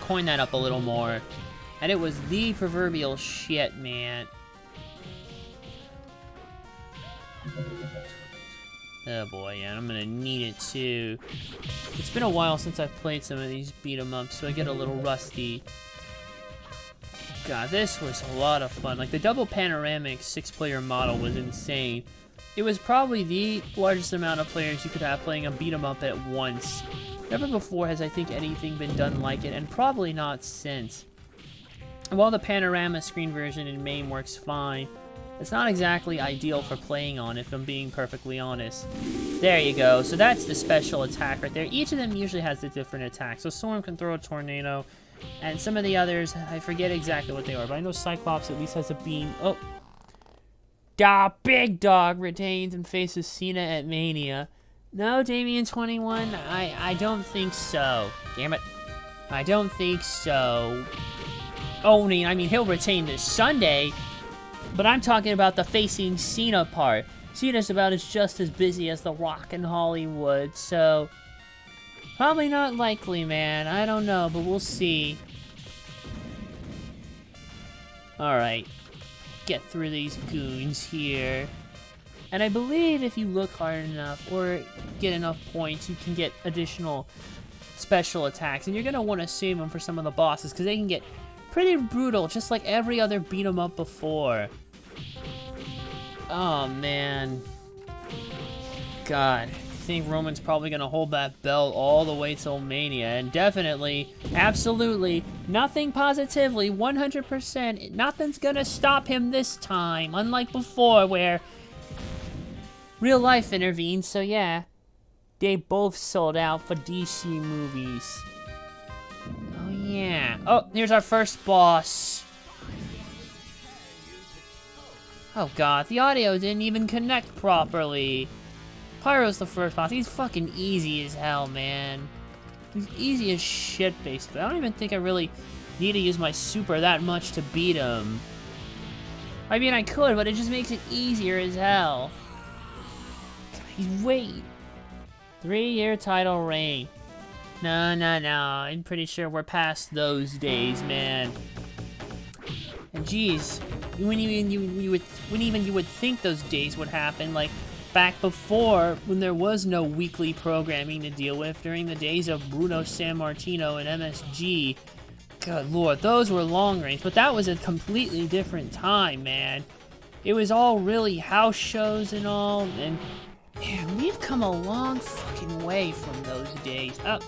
coin that up a little more. And it was the proverbial shit, man. Oh boy, yeah, I'm gonna need it too. It's been a while since I've played some of these beat-em-ups, so I get a little rusty. God, this was a lot of fun. Like, the double panoramic 6-player model was insane. It was probably the largest amount of players you could have playing a beat-em-up at once. Never before has, I think, anything been done like it, and probably not since. And while the panorama screen version in MAME works fine, it's not exactly ideal for playing on, if I'm being perfectly honest. There you go. So that's the special attack right there. Each of them usually has a different attack. So Storm can throw a tornado, and some of the others, I forget exactly what they are, but I know Cyclops at least has a beam. Oh. Big Dog retains and faces Cena at Mania. No, Damien 21, I don't think so. Damn it. I don't think so. Only, I mean, he'll retain this Sunday, but I'm talking about the facing Cena part. Cena's about just as busy as The Rock in Hollywood, so probably not likely, man. I don't know, but we'll see. Alright. Get through these goons here. And I believe if you look hard enough or get enough points, you can get additional special attacks. And you're going to want to save them for some of the bosses, because they can get pretty brutal, just like every other beat 'em up before. Oh, man. God. I think Roman's probably going to hold that belt all the way till Mania. And definitely, absolutely, nothing positively, 100%, nothing's going to stop him this time. Unlike before, where real life intervened. So yeah, they both sold out for DC movies. Oh yeah. Oh, here's our first boss. Oh god, the audio didn't even connect properly. Pyro's the first boss. He's fucking easy as hell, man. He's easy as shit, basically. I don't even think I really need to use my super that much to beat him. I mean, I could, but it just makes it easier as hell. He's wait. 3-year title reign. No. I'm pretty sure we're past those days, man. And geez, when you would think those days would happen, like back before when there was no weekly programming to deal with during the days of Bruno Sammartino and MSG. Good lord, those were long range, but that was a completely different time, man. It was all really house shows and all, and man, we've come a long fucking way from those days. Oh,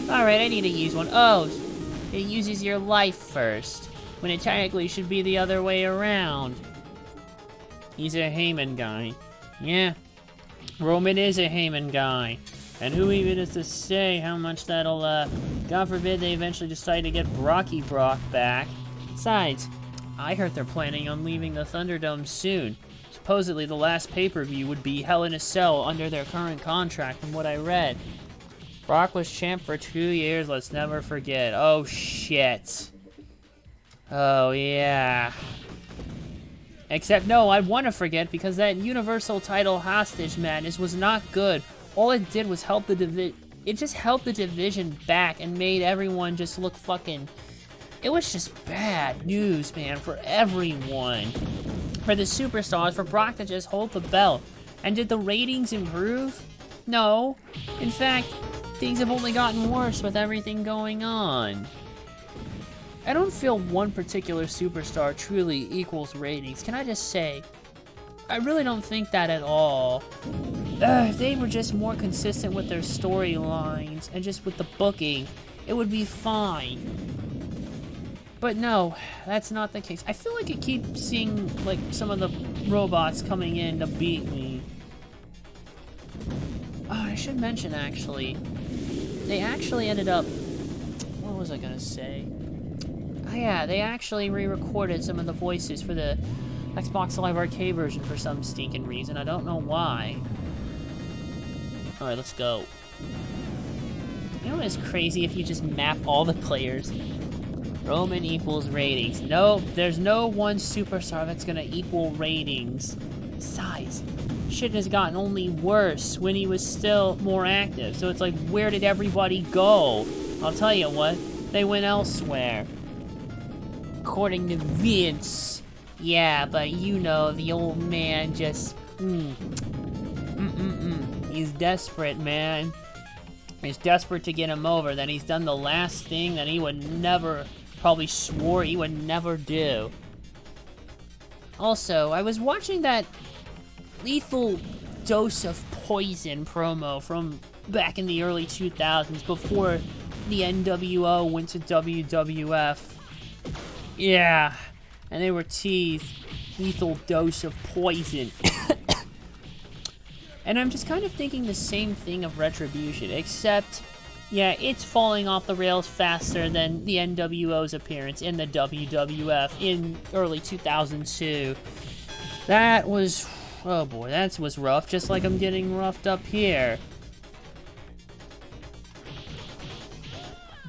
alright, I need to use one. Oh, it uses your life first, when it technically should be the other way around. He's a Heyman guy. Yeah, Roman is a Heyman guy. And who even is to say how much that'll, God forbid they eventually decide to get Brocky Brock back. Besides, I heard they're planning on leaving the Thunderdome soon. Supposedly the last pay-per-view would be Hell in a Cell under their current contract from what I read. Brock was champ for 2 years, let's never forget. Oh shit. Oh yeah. Except no, I want to forget because that Universal title hostage madness was not good. All it did was help the it just helped the division back and made everyone just look fucking... It was just bad news, man, for everyone. For the superstars, for Brock to just hold the belt. And did the ratings improve? No. In fact, things have only gotten worse with everything going on. I don't feel one particular superstar truly equals ratings. Can I just say, I really don't think that at all. If they were just more consistent with their storylines and just with the booking, it would be fine. But no, that's not the case. I feel like I keep seeing, like, some of the robots coming in to beat me. Oh, I should mention, actually, they actually ended up... What was I gonna say? Oh yeah, they actually re-recorded some of the voices for the Xbox Live Arcade version for some stinking reason. I don't know why. Alright, let's go. You know what is crazy if you just map all the players? Roman equals ratings. Nope, there's no one superstar that's gonna equal ratings. Besides, shit has gotten only worse when he was still more active. So it's like, where did everybody go? I'll tell you what, they went elsewhere. According to Vince. Yeah, but you know, the old man just... He's desperate, man. He's desperate to get him over. Then he's done the last thing that he would never... Probably swore he would never do. Also, I was watching that Lethal Dose of Poison promo from back in the early 2000s before the NWO went to WWF. Yeah, and they were teased Lethal Dose of Poison. And I'm just kind of thinking the same thing of Retribution, except... Yeah, it's falling off the rails faster than the NWO's appearance in the WWF in early 2002. That was... Oh boy, that was rough, just like I'm getting roughed up here.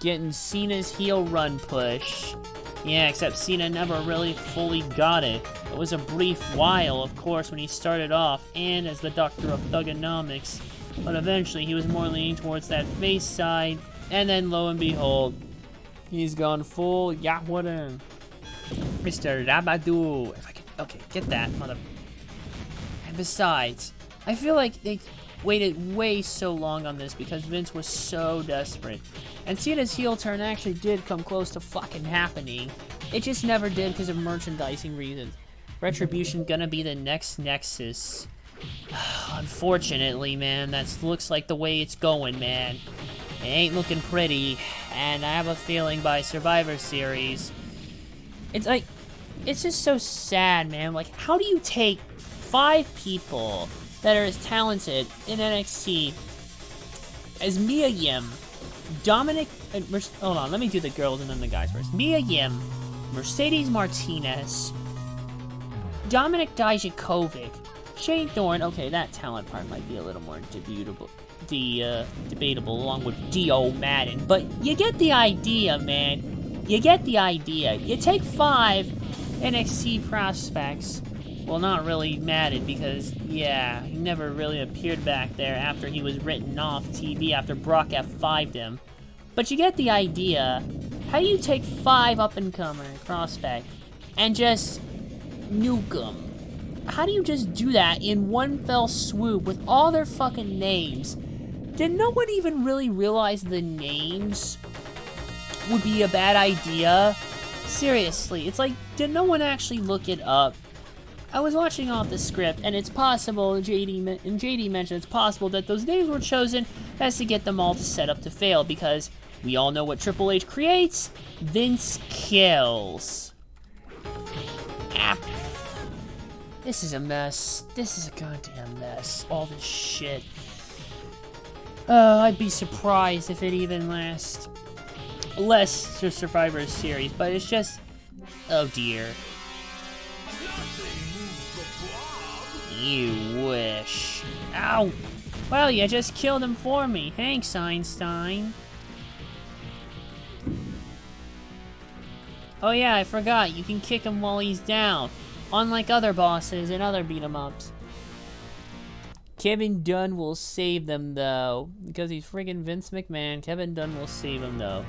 Getting Cena's heel run push. Yeah, except Cena never really fully got it. It was a brief while, of course, when he started off, and as the Doctor of Thugonomics. But eventually, he was more leaning towards that face side, and then lo and behold, he's gone full Yahweh. Mr. Rabadoo. If I could, okay, get that, mother. And besides, I feel like they waited way so long on this because Vince was so desperate. And Cena's heel turn actually did come close to fucking happening. It just never did because of merchandising reasons. Retribution gonna be the next Nexus. Unfortunately, man, that looks like the way it's going, man. It ain't looking pretty, and I have a feeling by Survivor Series, it's like, it's just so sad, man. Like, how do you take 5 people that are as talented in NXT as Mia Yim, Dominic, hold on, let me do the girls and then the guys first. Mia Yim, Mercedes Martinez, Dominic Dijakovic, Shane Thorne, okay, that talent part might be a little more debatable along with Dio Madden, but you get the idea, man. You get the idea. You take 5 NXT prospects, well, not really Madden, because, yeah, he never really appeared back there after he was written off TV after Brock F5'd him. But you get the idea. How do you take 5 up-and-comer prospects and just Nukem. How do you just do that in one fell swoop with all their fucking names? Did no one even really realize the names would be a bad idea? Seriously, it's like, did no one actually look it up? I was watching off the script, and it's possible, JD mentioned it's possible that those names were chosen as to get them all to set up to fail, because we all know what Triple H creates: Vince kills. Ah. This is a mess. This is a goddamn mess. All this shit. I'd be surprised if it even lasts less to Survivor Series, but it's just, oh dear. You wish. Ow! Well, you just killed him for me. Thanks, Einstein. Oh yeah, I forgot. You can kick him while he's down. Unlike other bosses and other beat-em-ups. Kevin Dunn will save them, though. Because he's friggin' Vince McMahon. Kevin Dunn will save him, though.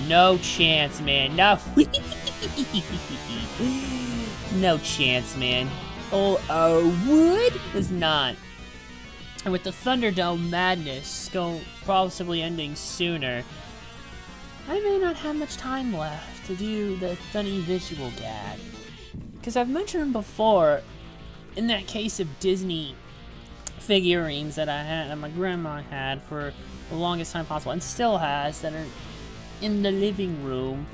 No chance, man. No. No chance, man. Wood is not. And with the Thunderdome madness possibly ending sooner, I may not have much time left to do the funny visual gag. Because I've mentioned before, in that case of Disney figurines that I had, and my grandma had for the longest time possible, and still has, that are in the living room,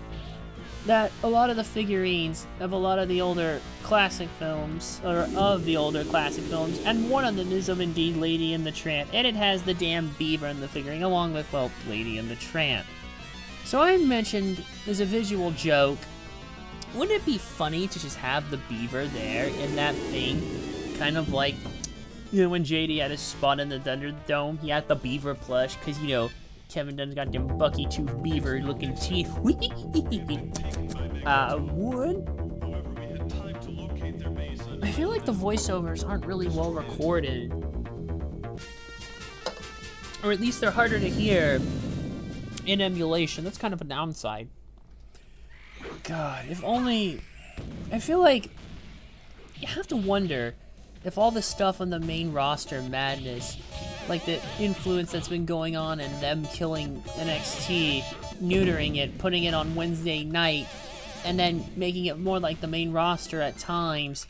that a lot of the figurines of a lot of the older classic films, or of the older classic films, and one of them is of indeed Lady and the Tramp, and it has the damn beaver in the figurine, along with, well, Lady and the Tramp. So I mentioned, as a visual joke, wouldn't it be funny to just have the beaver there in that thing? Kind of like, you know, when JD had his spot in the Thunderdome, he had the beaver plush, because, you know, Kevin Dunn's got them bucky-toothed beaver-looking teeth. Would? I feel like the voiceovers aren't really well recorded. Or at least they're harder to hear in emulation. That's kind of a downside. God, if only... I feel like you have to wonder if all the stuff on the main roster madness, like the influence that's been going on and them killing NXT, neutering it, putting it on Wednesday night, and then making it more like the main roster at times,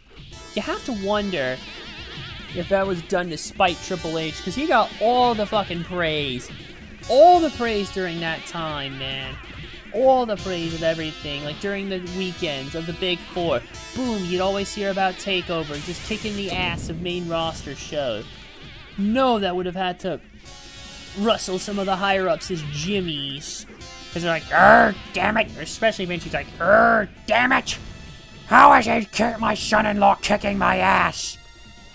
you have to wonder if that was done to spite Triple H, because he got all the fucking praise. All the praise during that time, man. All the praise of everything, like during the weekends of the Big Four. Boom, you'd always hear about TakeOver, just kicking the ass of main roster shows. No, that would have had to rustle some of the higher-ups as jimmies. Because they're like, damn it! Or especially when she's like, damn it! How is it my son-in-law kicking my ass?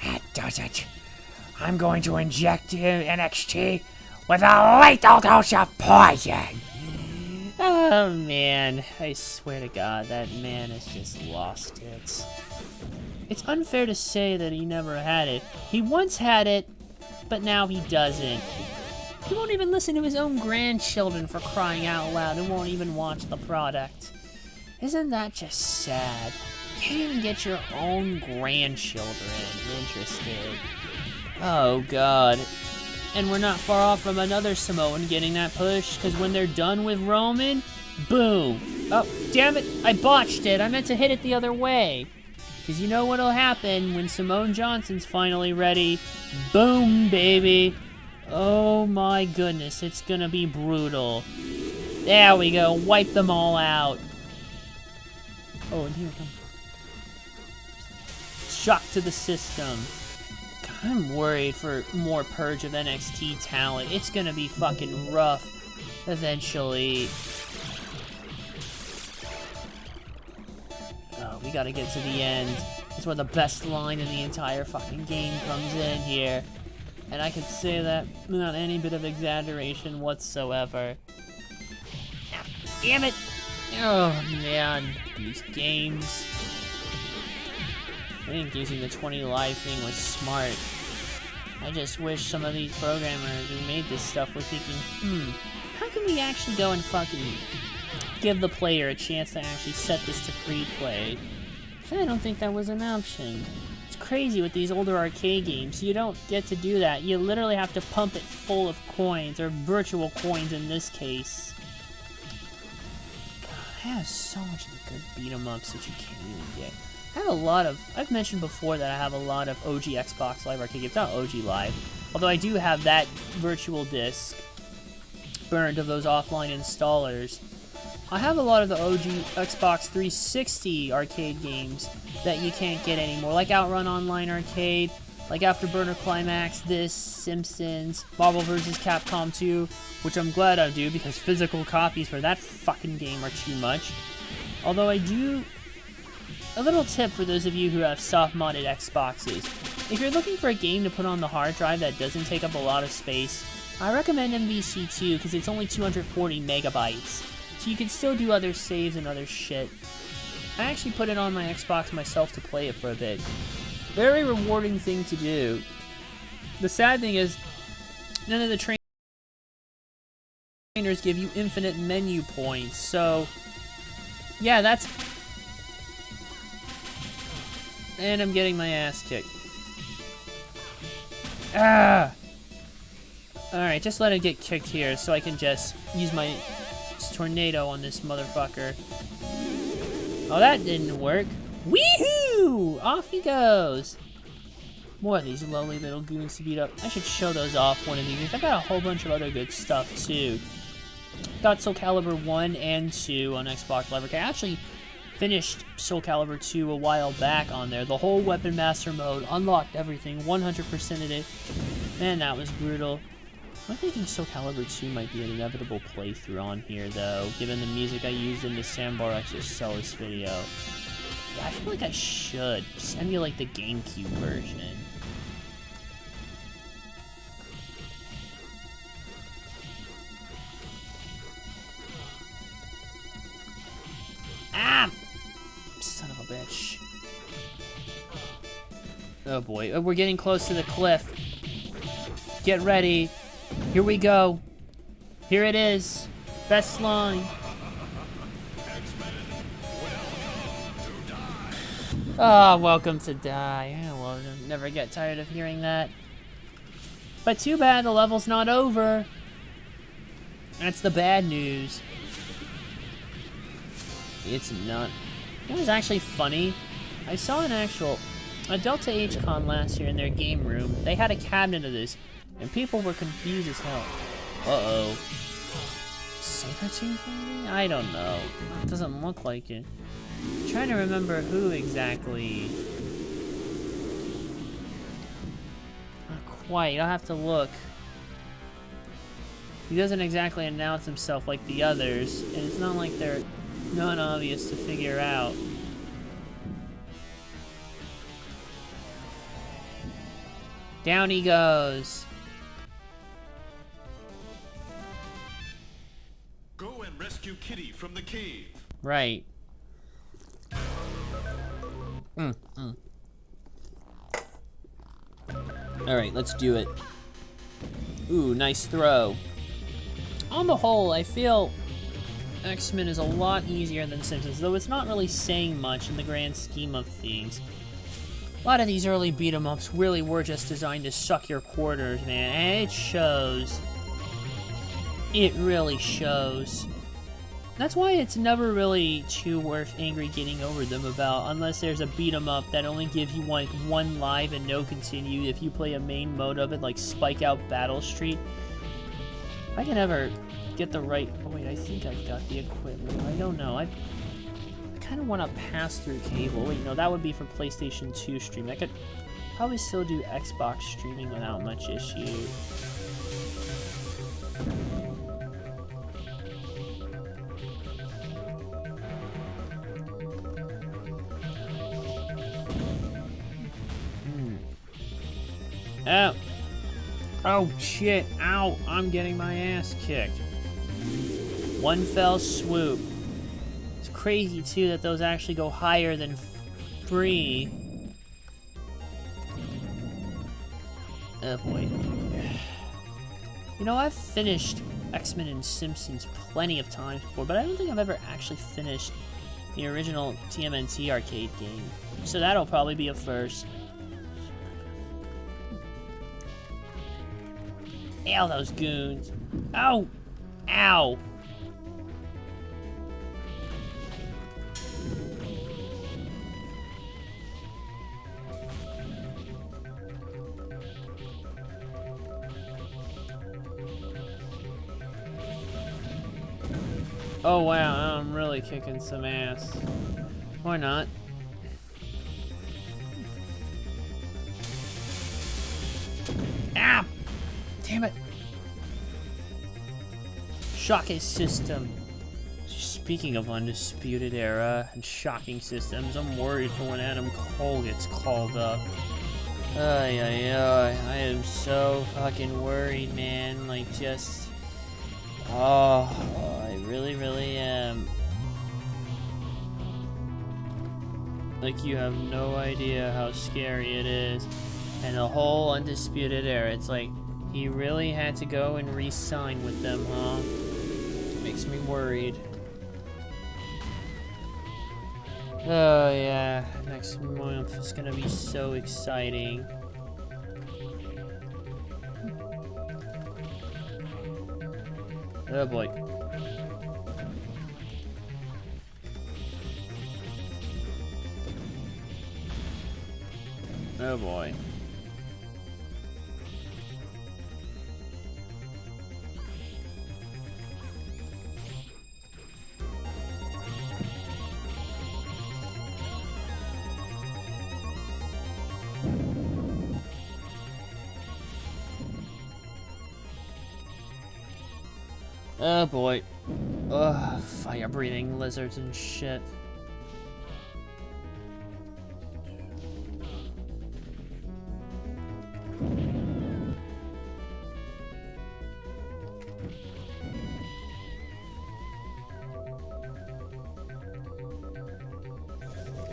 That does it. I'm going to inject you, NXT, with a lethal dose of poison. Oh, man. I swear to God, that man has just lost it. It's unfair to say that he never had it. He once had it, but now he doesn't. He won't even listen to his own grandchildren, for crying out loud, and won't even watch the product. Isn't that just sad? You can't even get your own grandchildren interested. Oh, God. And we're not far off from another Samoan getting that push, because when they're done with Roman, boom. Oh, damn it, I botched it. I meant to hit it the other way. Because you know what'll happen when Simone Johnson's finally ready. Boom, baby. Oh my goodness, it's gonna be brutal. There we go, wipe them all out. Oh, and here it comes. Shock to the system. I'm worried for more purge of NXT talent. It's gonna be fucking rough eventually. Oh, we gotta get to the end. It's where the best line in the entire fucking game comes in here. And I can say that without any bit of exaggeration whatsoever. Damn it! Oh man, these games. I think using the 20 live thing was smart. I just wish some of these programmers who made this stuff were thinking, how can we actually go and fucking give the player a chance to actually set this to free play? I don't think that was an option. It's crazy with these older arcade games. You don't get to do that. You literally have to pump it full of coins, or virtual coins in this case. God, I have so much of the good beat-em-ups that you can't even get. I have a lot of... I've mentioned before that I have a lot of OG Xbox Live arcade games. Not OG Live. Although I do have that virtual disc burned of those offline installers. I have a lot of the OG Xbox 360 arcade games that you can't get anymore, like Outrun Online Arcade, like Afterburner Climax, this, Simpsons, Marvel vs. Capcom 2, which I'm glad I do because physical copies for that fucking game are too much. Although I do... A little tip for those of you who have soft-modded Xboxes. If you're looking for a game to put on the hard drive that doesn't take up a lot of space, I recommend MVC2 because it's only 240 megabytes. So you can still do other saves and other shit. I actually put it on my Xbox myself to play it for a bit. Very rewarding thing to do. The sad thing is, none of the trainers give you infinite menu points, so... Yeah, that's... And I'm getting my ass kicked. Ah! Alright, just let it get kicked here so I can just use my tornado on this motherfucker. Oh, that didn't work. Weehoo! Off he goes! More of these lovely little goons to beat up. I should show those off one of these. I got a whole bunch of other good stuff, too. Got Soul Calibur 1 and 2 on Xbox Live Arcade. I actually finished Soul Calibur 2 a while back on there. The whole Weapon Master mode, unlocked everything, 100%ed it. Man, that was brutal. I'm thinking Soul Calibur 2 might be an inevitable playthrough on here, though, given the music I used in the Sandbar Exocelis video. Yeah, I feel like I should just emulate the GameCube version. Ah! Son of a bitch. Oh boy, oh, we're getting close to the cliff. Get ready. Here we go. Here it is. Best line. Ah, welcome to die. Yeah, well, I'll never get tired of hearing that. But too bad the level's not over. That's the bad news. It's not. It was actually funny. I saw a Delta H-Con last year in their game room. They had a cabinet of this, and people were confused as hell. Uh-oh. Sabertooth maybe? I don't know. It doesn't look like it. I'm trying to remember who exactly. Not quite. I'll have to look. He doesn't exactly announce himself like the others, and it's not like they're non-obvious to figure out. Down he goes. Go and rescue Kitty from the cave. Right. Alright, let's do it. Ooh, nice throw. On the whole, I feel X-Men is a lot easier than Simpsons, though it's not really saying much in the grand scheme of things. A lot of these early beat-em-ups really were just designed to suck your quarters, man, and it shows. It really shows. That's why it's never really too worth angry getting over them about, unless there's a beat-em-up that only gives you like one live and no continue if you play a main mode of it, like Spike Out Battle Street. If I can ever get the right... Oh wait, I think I've got the equipment. I don't know. I kind of want to pass through cable. Wait, no, that would be for PlayStation 2 stream. I could probably still do Xbox streaming without much issue. Oh. Oh, shit. Ow. I'm getting my ass kicked. One fell swoop. It's crazy, too, that those actually go higher than 3. Oh, boy. You know, I've finished X-Men and Simpsons plenty of times before, but I don't think I've ever actually finished the original TMNT arcade game. So that'll probably be a first. Ow, those goons. Ow! Ow! Oh wow, I'm really kicking some ass. Or not. Ah! Damn it! Shocking system. Speaking of Undisputed Era and shocking systems, I'm worried for when Adam Cole gets called up. Ay, ay, ay. I am so fucking worried, man. Like, just... Oh, I really, really am. Like, you have no idea how scary it is. And the whole Undisputed Era, it's like, he really had to go and re-sign with them, huh? Makes me worried. Oh, yeah. Next month is gonna be so exciting. Oh, boy. Oh, boy. Oh boy. Ugh, fire-breathing lizards and shit.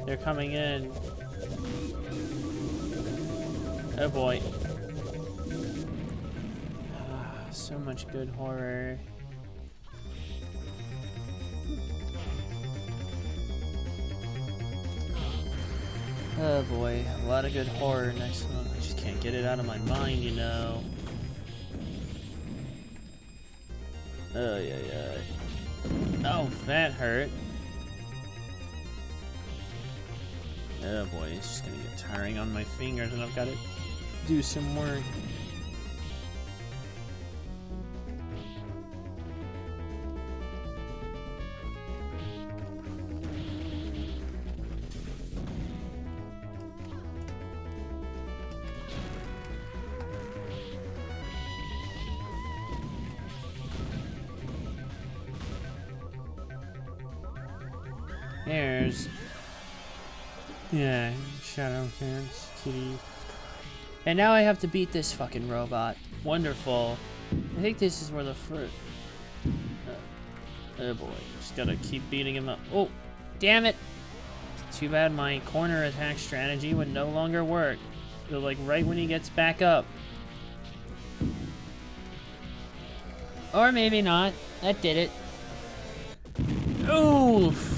They're coming in. Oh boy. So much good horror. Oh boy, a lot of good horror next month. I just can't get it out of my mind, you know. Oh, yeah, yeah. Oh, that hurt. Oh boy, it's just gonna get tiring on my fingers and I've got to do some work. There's... Yeah, Shadow Pants, Kitty. And now I have to beat this fucking robot. Wonderful. I think this is where the fruit... oh boy, just gotta keep beating him up. Oh, damn it! Too bad my corner attack strategy would no longer work. So, like, right when he gets back up. Or maybe not. That did it. Oof!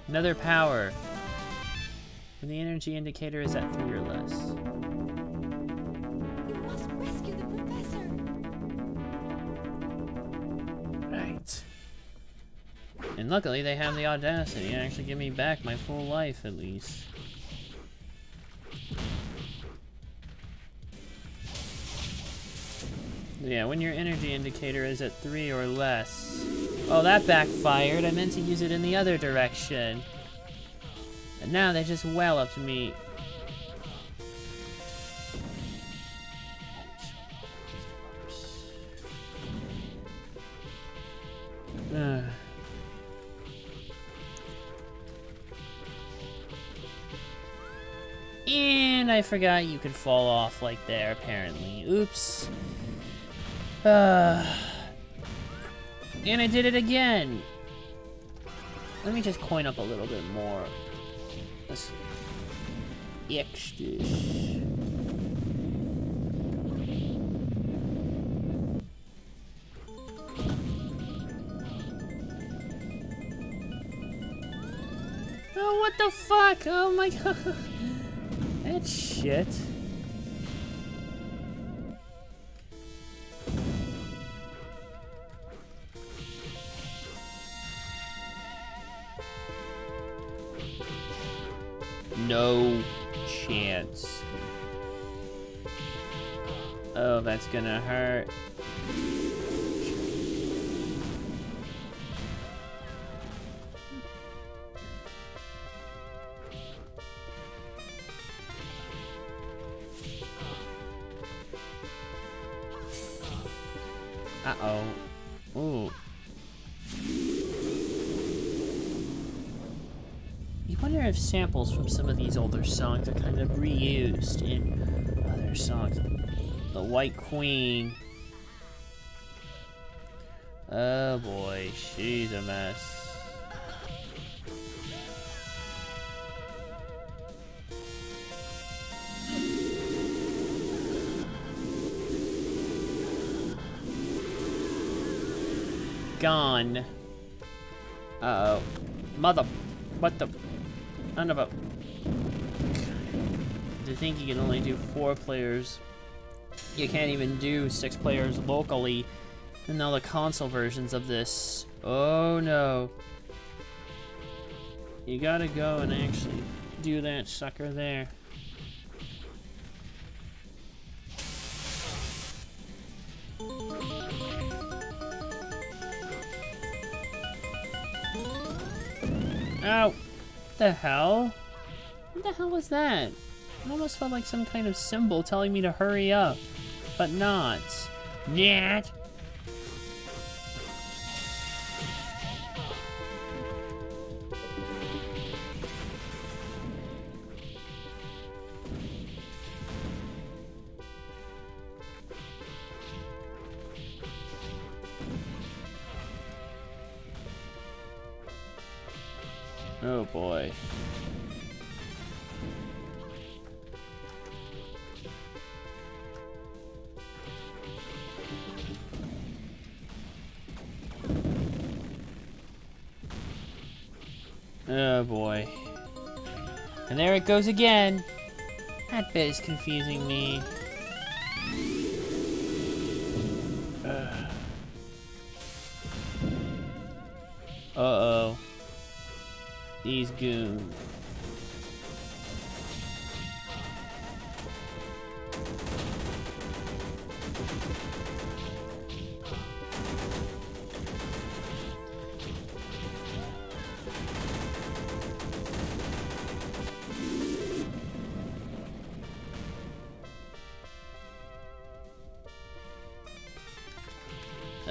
Another power. When the energy indicator is at 3 or less. You must rescue the professor. Right. And luckily they have the audacity to actually give me back my full life at least. Yeah, when your energy indicator is at 3 or less. Oh, that backfired. I meant to use it in the other direction. And now they just well up to me. And I forgot you could fall off like there, apparently. Oops. And I did it again. Let me just coin up a little bit more. Let's extra. Oh, what the fuck? Oh my god. That shit. No chance. Oh, that's gonna hurt. Uh-oh. Ooh. You wonder if samples from some of these older songs are kind of reused in other songs. The White Queen. Oh boy, she's a mess. Gone. Uh-oh. Mother... What the... None of a... To think you can only do 4 players. You can't even do 6 players locally in all the console versions of this. Oh no. You gotta go and actually do that sucker there. Ow! What the hell? What the hell was that? It almost felt like some kind of symbol telling me to hurry up. But not. Nyat! Oh boy. Oh boy. And there it goes again. That bit is confusing me. Uh-oh. These goons.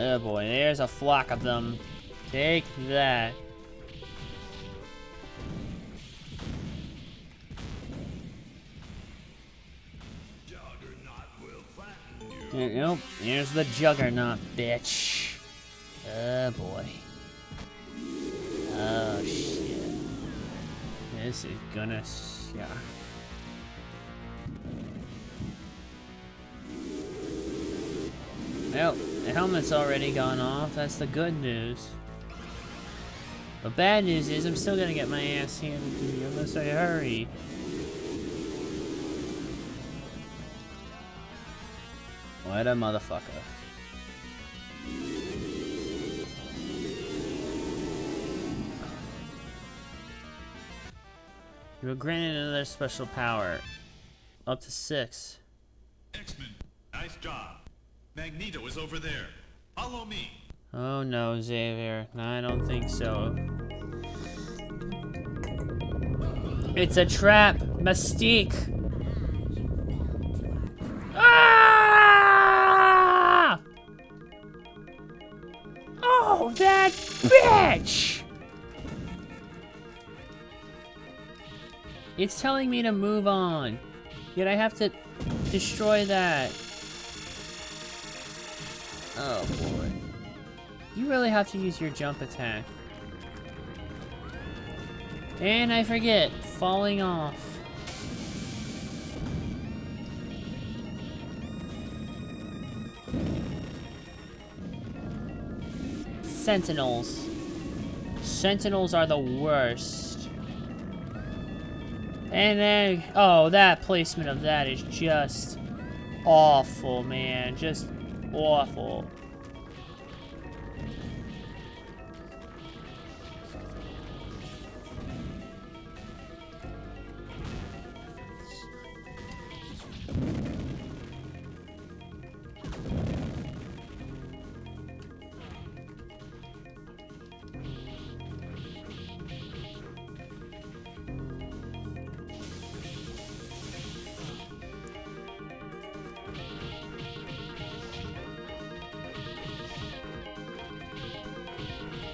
Oh boy, there's a flock of them. Take that. Nope, here's the Juggernaut, bitch. Oh boy. Oh shit. This is gonna suck. Well, the helmet's already gone off. That's the good news. The bad news is I'm still gonna get my ass handed to me unless I hurry. What a motherfucker. You were granted another special power. Up to 6. X-Men, nice job. Magneto is over there. Follow me. Oh no, Xavier. I don't think so. It's a trap! Mystique! Ah! Oh, that bitch! It's telling me to move on. Yet I have to destroy that. Oh boy. You really have to use your jump attack. And I forget, falling off. Sentinels. Sentinels are the worst. And then, oh, that placement of that is just awful, man. Just awful.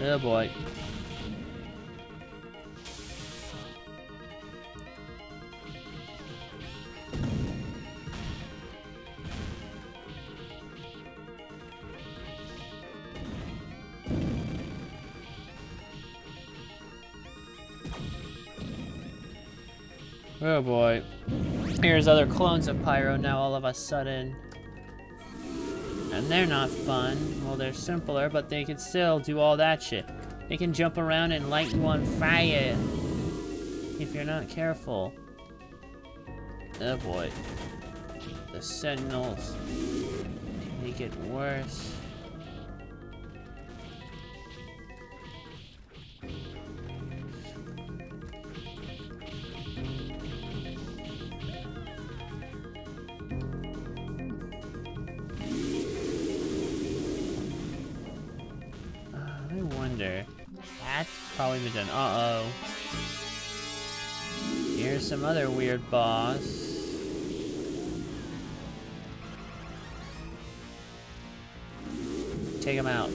Oh boy. Oh boy. Here's other clones of Pyro now all of a sudden. And they're not fun. Well, they're simpler, but they can still do all that shit. They can jump around and light you on fire. If you're not careful. Oh boy. The Sentinels make it worse. That's probably been done. Uh-oh. Here's some other weird boss. Take him out.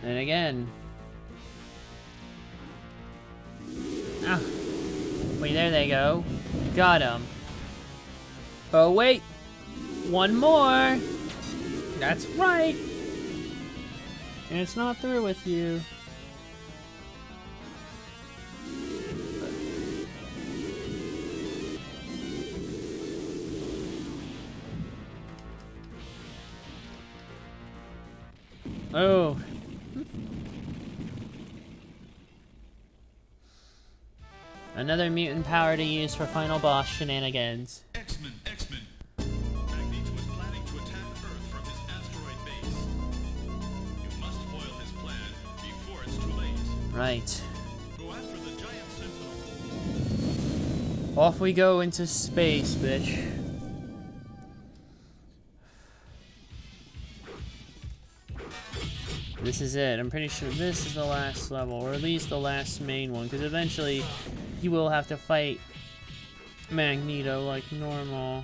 And again. Ah. Wait, there they go. Got him. Oh, wait. One more. That's right. And it's not through with you. Oh. Another mutant power to use for final boss shenanigans. X-Men. Magneto is planning to attack Earth from his asteroid base. You must foil his plan before it's too late. Right. Go after the giant sentinel. Off we go into space, bitch. This is it. I'm pretty sure this is the last level, or at least the last main one, because eventually you will have to fight Magneto like normal.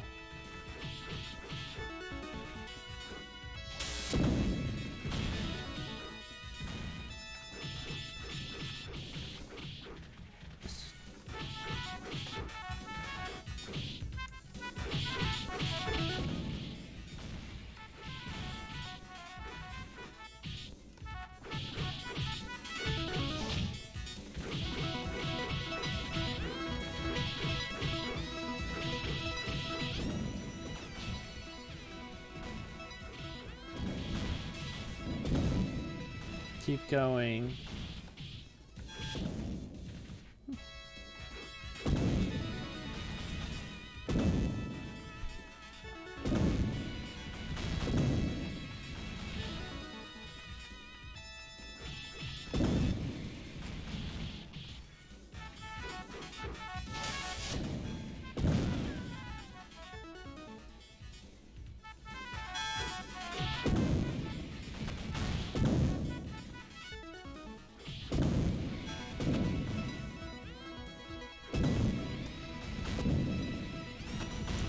Keep going.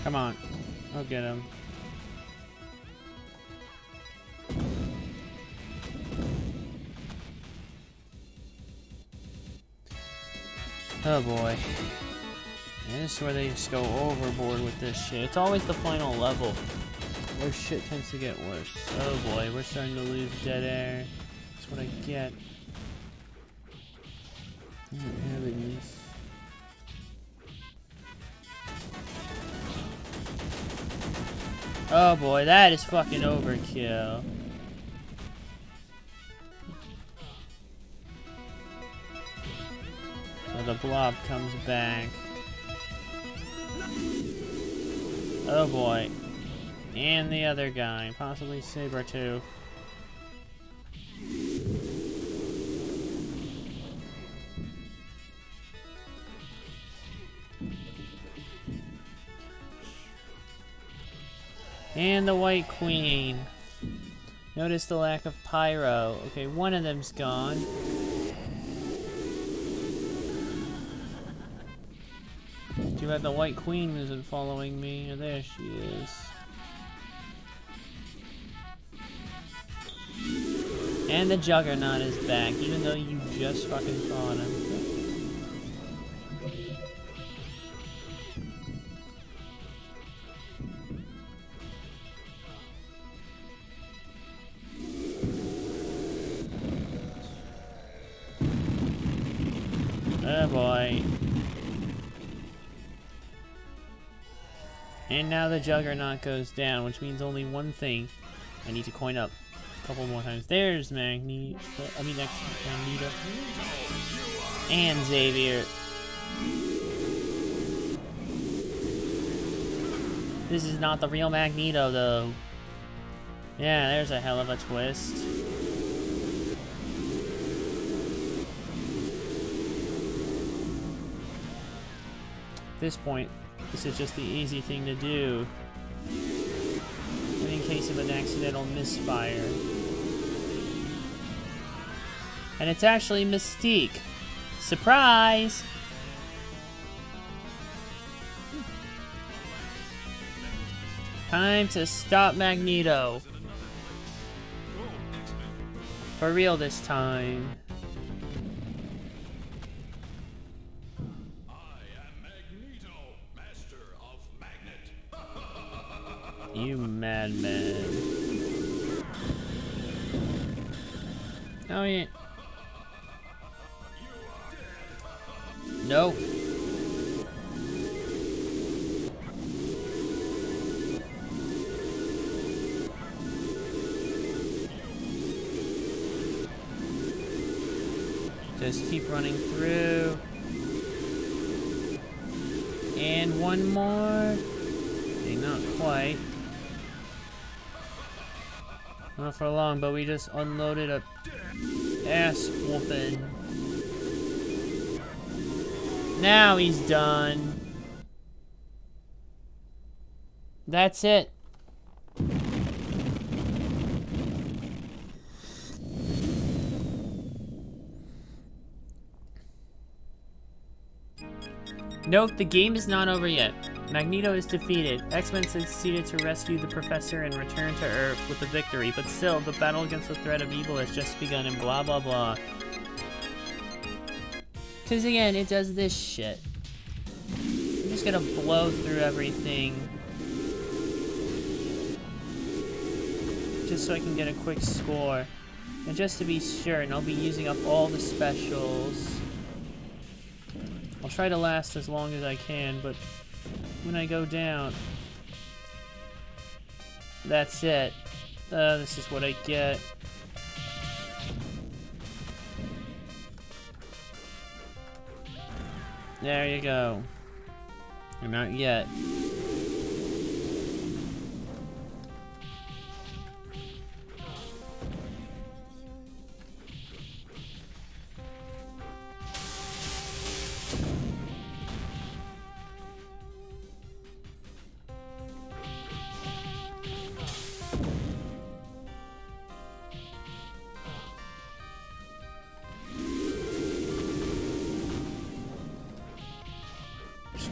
Come on. I'll get him. Oh boy. And this is where they just go overboard with this shit. It's always the final level where shit tends to get worse. Oh boy, we're starting to lose dead air. That's what I get. Oh, heavens. Oh boy, that is fucking overkill. the blob comes back. Oh boy. And the other guy, possibly Sabretooth. And the White Queen. Notice the lack of pyro. Okay, one of them's gone. Too bad the White Queen isn't following me. Oh, there she is. And the Juggernaut is back, even though you just fucking fought him. Oh boy. And now the Juggernaut goes down, which means only one thing. I need to coin up a couple more times. There's Magneto. Magneto. And Xavier. This is not the real Magneto, though. Yeah, there's a hell of a twist. At this point, this is just the easy thing to do. And in case of an accidental misfire. And it's actually Mystique. Surprise! Time to stop Magneto. For real this time. You madman. Oh yeah. Nope. Just keep running through. And one more. Okay, not quite. Not for long, but we just unloaded a ass whooping. Now he's done. That's it. Note, the game is not over yet. Magneto is defeated. X-Men succeeded to rescue the Professor and return to Earth with a victory, but still, the battle against the threat of evil has just begun and blah blah blah. Because again, it does this shit. I'm just gonna blow through everything. Just so I can get a quick score. And just to be sure, and I'll be using up all the specials. I'll try to last as long as I can, but when I go down, that's it. This is what I get. There you go. Or not yet.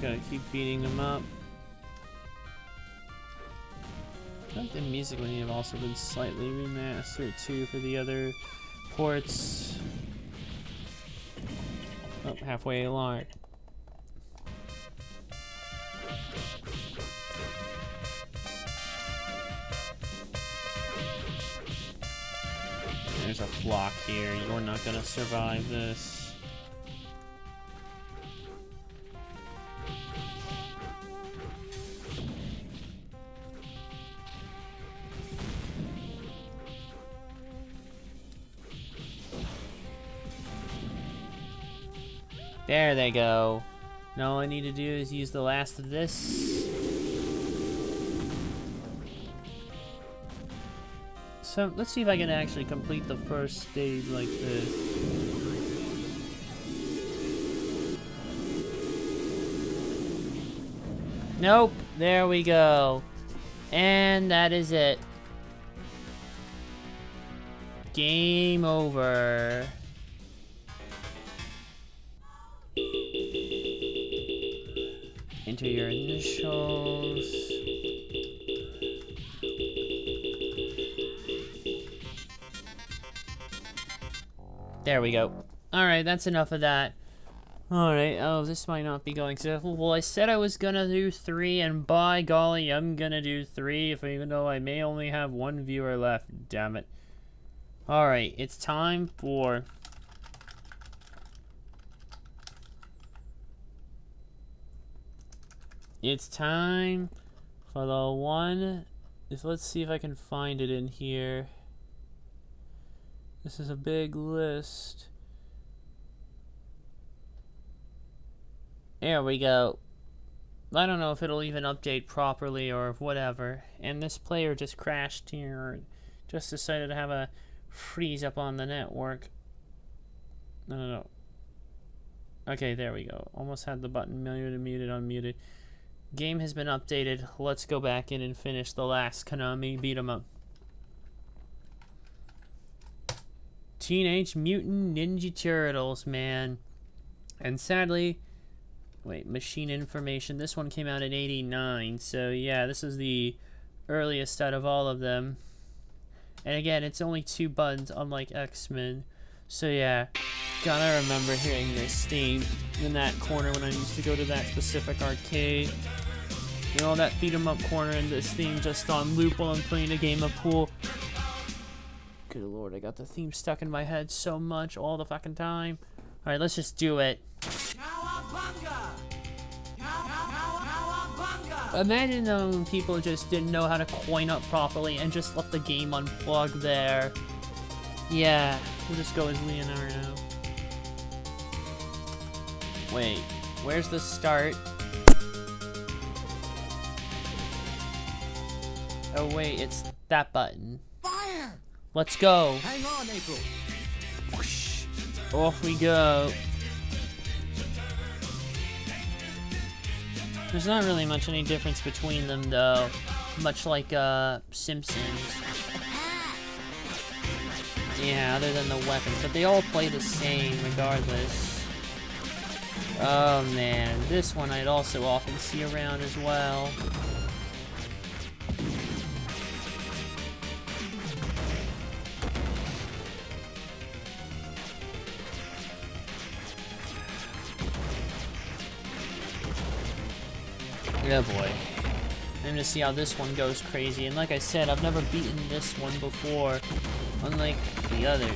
Gotta keep beating them up. I think the music would have also been slightly remastered too for the other ports. Oh, halfway along. There's a flock here. You're not gonna survive this. There they go. Now all I need to do is use the last of this. So let's see if I can actually complete the first stage like this. Nope, there we go. And that is it. Game over. Enter your initials. There we go. Alright, that's enough of that. Alright, oh, this might not be going so well. I said I was gonna do 3, and by golly, I'm gonna do 3, even though I may only have 1 viewer left. Damn it. Alright, it's time for... It's time for the one... Let's see if I can find it in here. This is a big list. There we go. I don't know if it'll even update properly or whatever. And this player just crashed here. Just decided to have a freeze up on the network. No. Okay, there we go. Almost had the button muted, unmuted. Game has been updated. Let's go back in and finish the last Konami beat 'em up. Teenage Mutant Ninja Turtles, man. And sadly, wait, machine information. This one came out in '89, so yeah, this is the earliest out of all of them. And again, it's only 2 buttons, unlike X-Men. So yeah, gotta remember hearing this theme in that corner when I used to go to that specific arcade. You know, that beat 'em up corner and this theme just on loop while I'm playing a game of pool. Good lord, I got the theme stuck in my head so much all the fucking time. Alright, let's just do it. Imagine when people just didn't know how to coin up properly and just let the game unplug there. Yeah, we'll just go as Leonardo. Wait, where's the start? Oh wait, it's that button. Fire! Let's go. Hang on, April. Whoosh. Off we go. There's not really much any difference between them though. Much like Simpsons. Yeah, other than the weapons, but they all play the same regardless. Oh man, this one I'd also often see around as well. Oh boy. I'm gonna see how this one goes crazy. And like I said, I've never beaten this one before, unlike the others.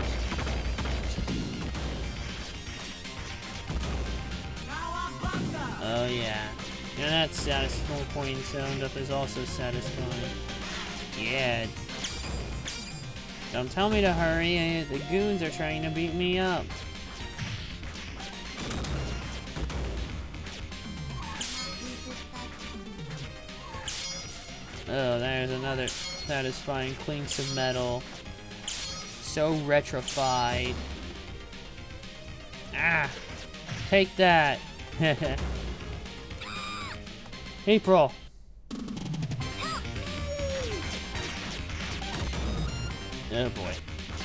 Oh yeah. And that satisfying pointing sound up is also satisfying. Yeah. Don't tell me to hurry. The goons are trying to beat me up. Oh, there's another satisfying clinks of metal. So retrified. Ah! Take that! April! Oh boy.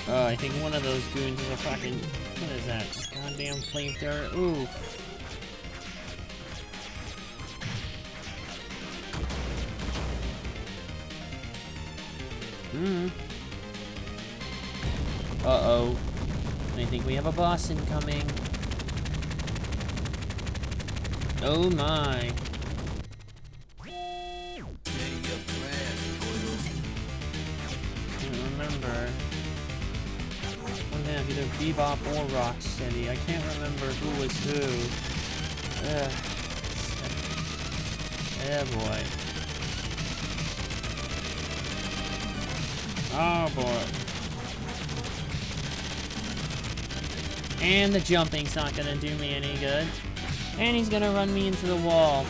Oh, I think one of those goons is a fucking... What is that? Goddamn flamethrower. Ooh. Uh-oh. I think we have a boss incoming. Oh my. Can't remember. One have either Bebop or Rocksteady. I can't remember who was who. Ugh. Yeah, boy. Oh boy. And the jumping's not gonna do me any good. And he's gonna run me into the wall.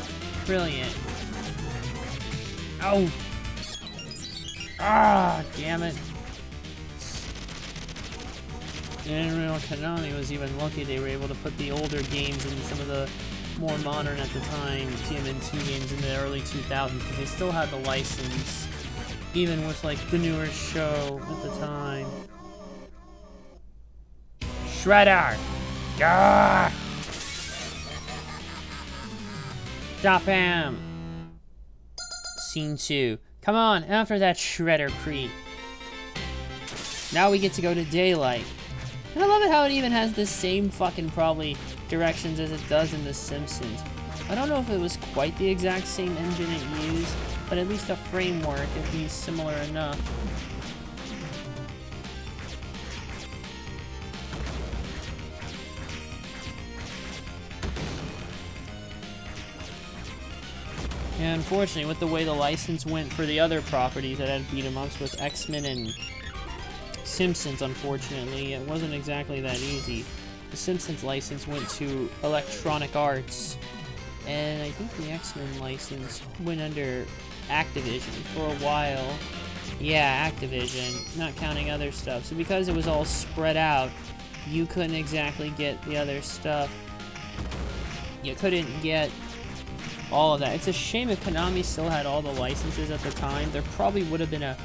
Brilliant. Oh! Ah, damn it. And real Konami was even lucky they were able to put the older games and some of the more modern at the time TMNT games in the early 2000s because they still had the license, even with like the newer show at the time. Shredder! Gah! Stop him! Scene 2. Come on, after that Shredder creep. Now we get to go to daylight. And I love it how it even has the same fucking probably directions as it does in The Simpsons. I don't know if it was quite the exact same engine it used, but at least the framework at least similar enough. And unfortunately, with the way the license went for the other properties that had beat 'em ups with X-Men and Simpsons, unfortunately, it wasn't exactly that easy. The Simpsons license went to Electronic Arts, and I think the X-Men license went under Activision for a while. Yeah, Activision, not counting other stuff. So because it was all spread out, you couldn't exactly get the other stuff. You couldn't get all of that. It's a shame if Konami still had all the licenses at the time. There probably would have been a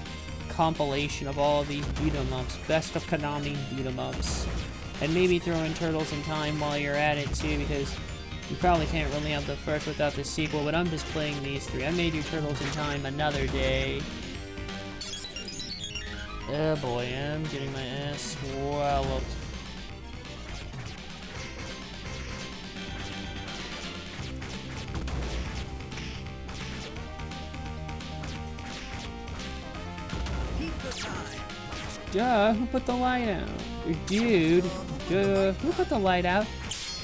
compilation of all of these beat-em-ups, best of Konami beat-em-ups, and maybe throw in Turtles in Time while you're at it too, because you probably can't really have the first without the sequel, but I'm just playing these three. I made you Turtles in Time another day. Oh boy, I'm getting my ass swallowed. Duh, who put the light out? Dude, duh, who put the light out?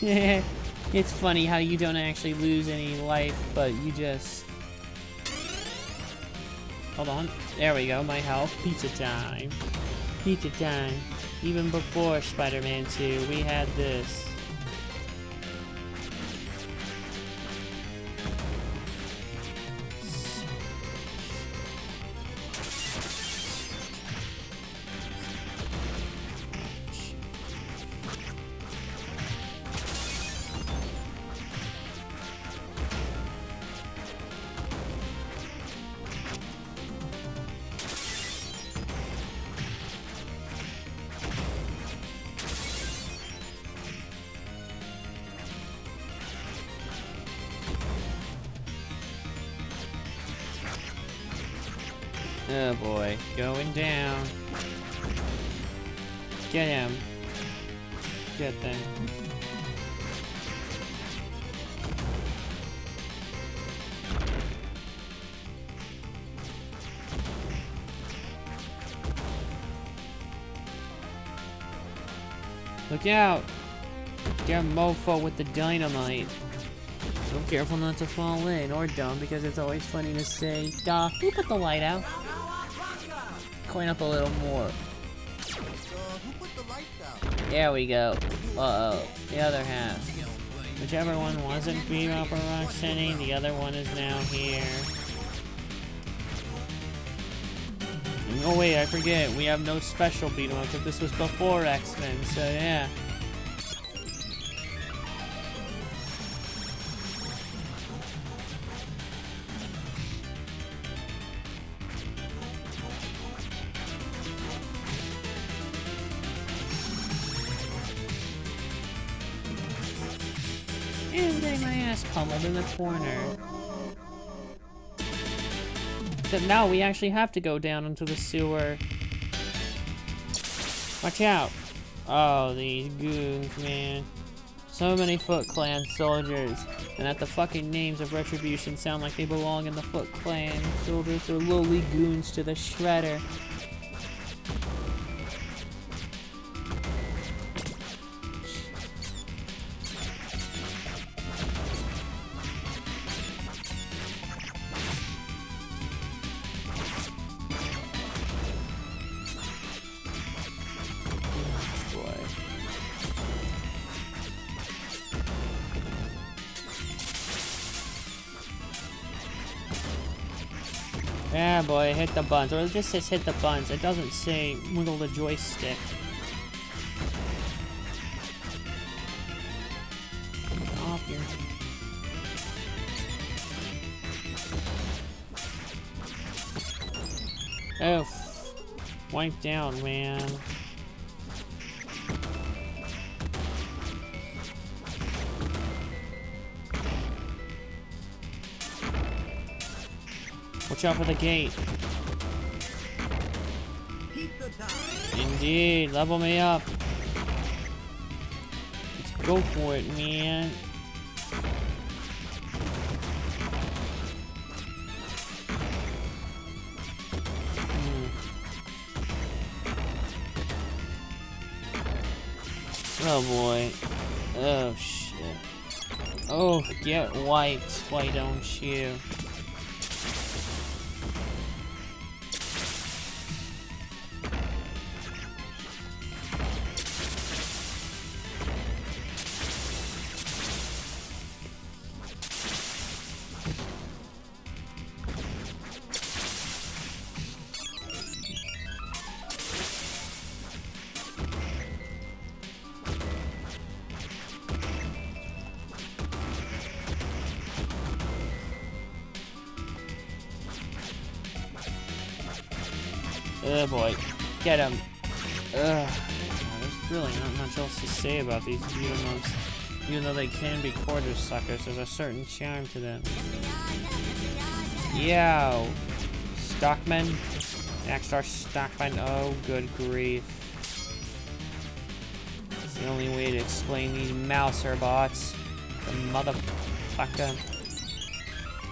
It's funny how you don't actually lose any life, but you just... Hold on. There we go, my health. Pizza time. Pizza time. Even before Spider-Man 2, we had this. Oh boy, going down. Get him. Get them. Look out! Get mofo with the dynamite. So careful not to fall in, or dumb, because it's always funny to say, duh, who put the light out? Clean up a little more. There we go. Uh-oh. The other half. Whichever one wasn't beat up or Rocksteady, the other one is now here. Oh wait, I forget. We have no special beat 'em up because this was before X-Men, so yeah. And getting my ass pummeled in the corner. Except now we actually have to go down into the sewer. Watch out! Oh, these goons, man. So many Foot Clan soldiers. And that the fucking names of Retribution sound like they belong in the Foot Clan. Soldiers are lowly goons to the Shredder. Yeah, boy, hit the buttons. Or it just says hit the buttons. It doesn't say wiggle the joystick. Get off here. Oh, wiped out, man. Watch out for the gate. Keep the time. Indeed, level me up. Let's go for it, man. Oh boy. Oh shit. Oh, get wiped, why don't you? Oh boy, get him. Ugh. There's really not much else to say about these beat-em-ups. Even though they can be quarter suckers, there's a certain charm to them. Yo! Stockman? Nackstar Stockman, oh good grief. That's the only way to explain these mouser bots. The motherfucker.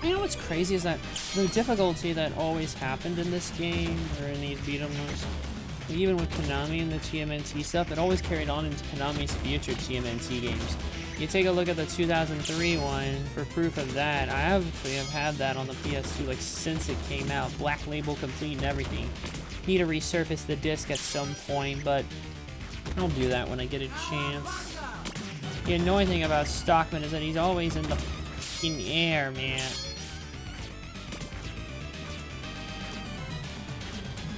You know what's crazy is that the difficulty that always happened in this game, or in these beat-em-ups, even with Konami and the TMNT stuff, it always carried on into Konami's future TMNT games. You take a look at the 2003 one for proof of that. I actually have had that on the PS2 like since it came out, black label complete and everything. Need to resurface the disc at some point, but I'll do that when I get a chance. The annoying thing about Stockman is that he's always in the fucking air, man.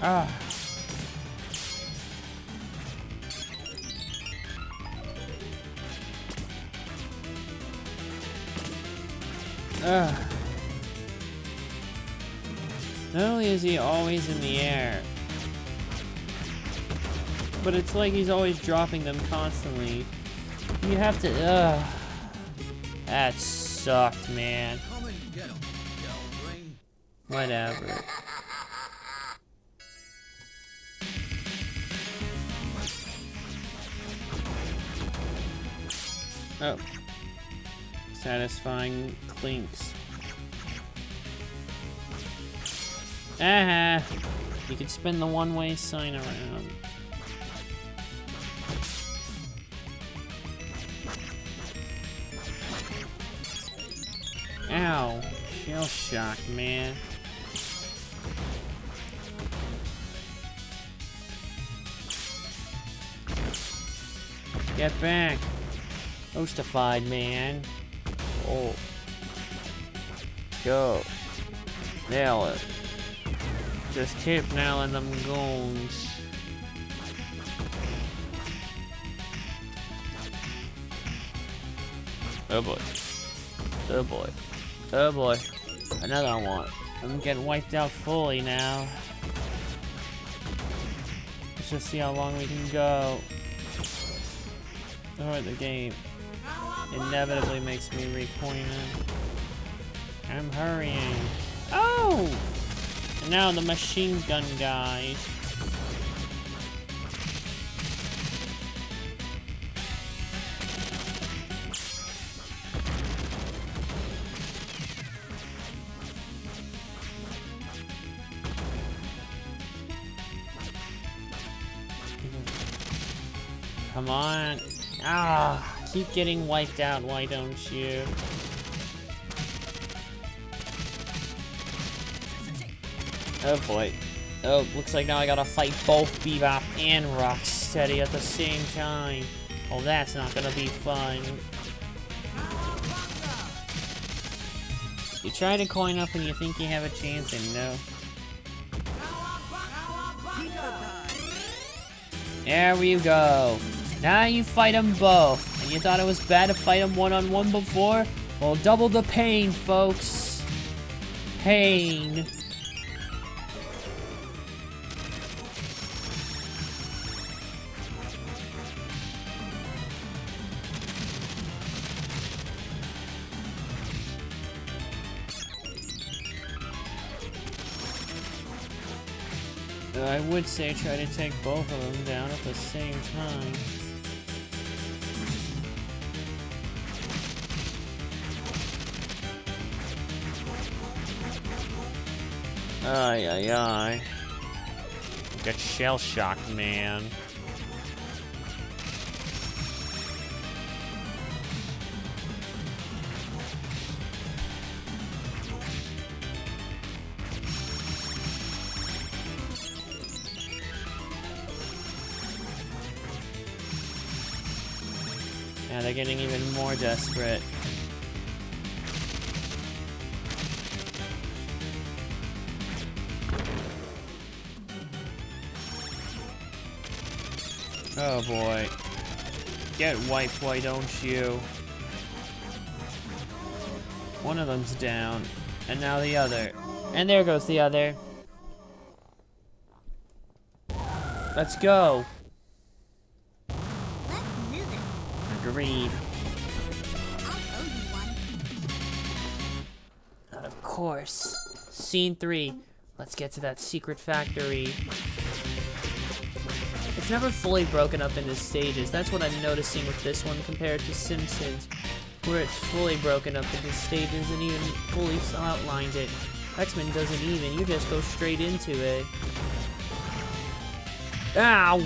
Ah. Ugh. Not only is he always in the air, but it's like he's always dropping them constantly. You have to, that sucked, man. Come and get 'em, yell brain. Whatever. Oh. Satisfying clinks. Aha! You can spin the one-way sign around. Ow. Shell shock, man. Get back. Ostified, man. Oh. Go. Nail it. Just keep nailing them goons. Oh boy. Oh boy. Oh boy. Another one. I'm getting wiped out fully now. Let's just see how long we can go. Oh, the game inevitably makes me recoil. I'm hurrying. Oh! And now the machine gun guy. Come on. Ah, keep getting wiped out, why don't you? Oh boy. Oh, looks like now I gotta fight both Bebop and Rocksteady at the same time. Oh, that's not gonna be fun. You try to coin up and you think you have a chance, and no. There we go. Now you fight them both. And you thought it was bad to fight them one-on-one before? Well, double the pain, folks. Pain. I would say try to take both of them down at the same time. Ay, ay, ay. Get shell-shocked, man. Yeah, they're getting even more desperate. Oh boy. Get wiped, why don't you? One of them's down. And now the other. And there goes the other. Let's go. Let's move it. Agreed. I'll owe you one. Of course. Scene 3. Let's get to that secret factory. It's never fully broken up into stages. That's what I'm noticing with this one compared to Simpsons, where it's fully broken up into stages and even fully outlines it. X-Men doesn't even. You just go straight into it. Ow!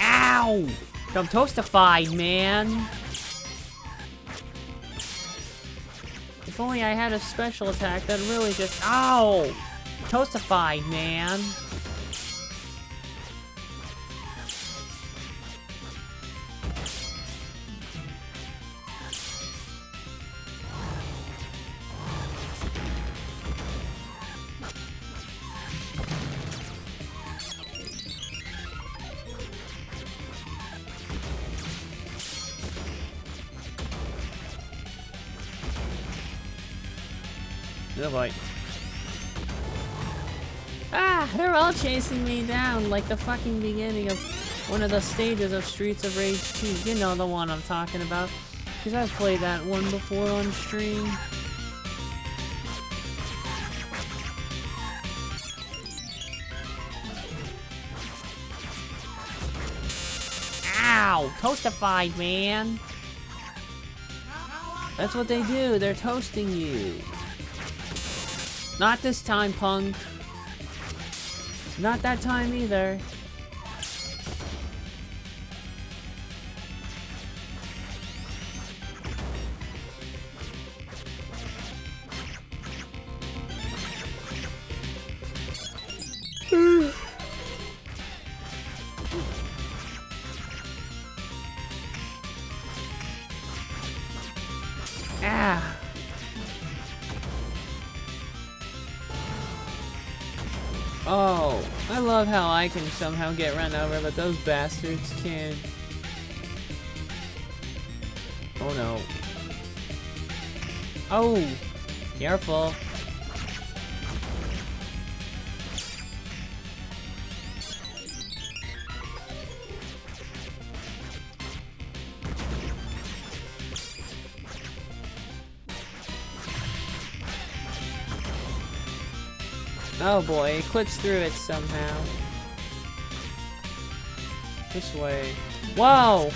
Ow! I'm toastified, man. If only I had a special attack that really just... Ow! Toastified, man. Oh boy. Ah, they're all chasing me down like the fucking beginning of one of the stages of Streets of Rage 2. You know the one I'm talking about. Because I've played that one before on stream. Ow! Toastified, man! That's what they do, they're toasting you. Not this time, punk. Not that time either. Ah. Oh, I love how I can somehow get run over, but those bastards can't. Oh no. Oh, careful. Oh boy, it clips through it somehow. This way. Whoa!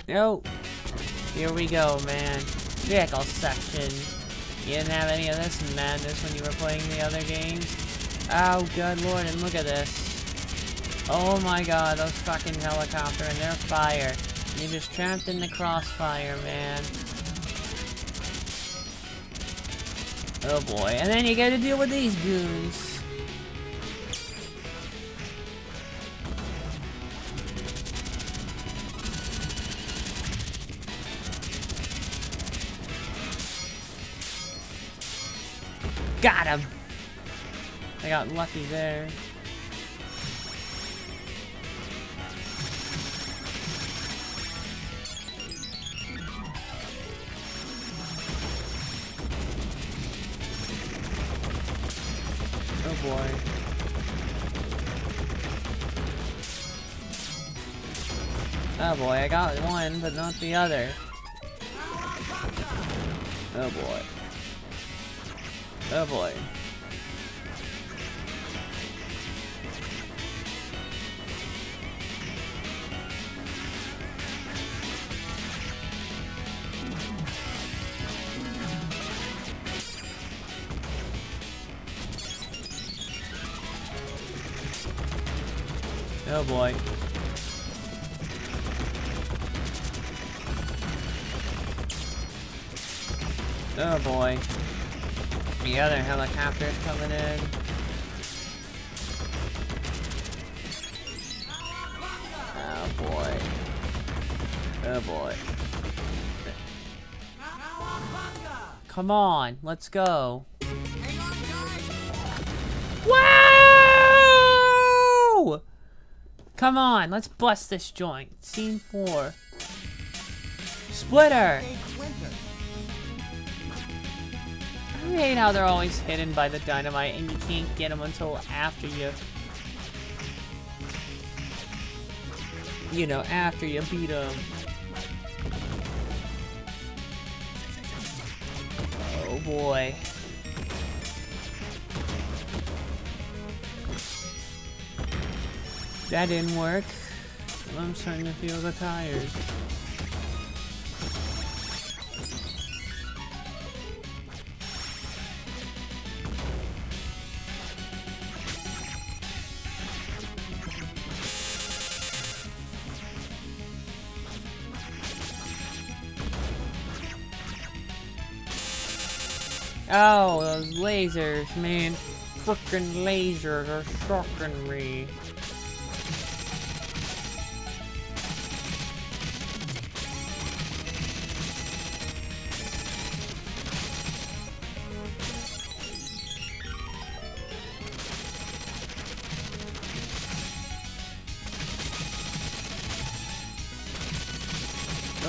Oh, here we go, man. Vehicle section. You didn't have any of this madness when you were playing the other games? Oh, good lord, and look at this. Oh my god, those fucking helicopter and their fire. You're just trapped in the crossfire, man. Oh boy, and then you gotta deal with these goons. Got him! I got lucky there. Oh boy. Oh boy, I got one, but not the other. Oh boy. Oh boy. Oh boy. Oh boy. The other helicopter's coming in. Oh boy. Oh boy. Come on, let's go. Wow! Come on, let's bust this joint. Scene 4. Splitter! I hate how they're always hidden by the dynamite and you can't get them until after you know, after you beat them. Oh boy. That didn't work. I'm starting to feel the tires. Oh, those lasers, man. Frickin' lasers are shocking me.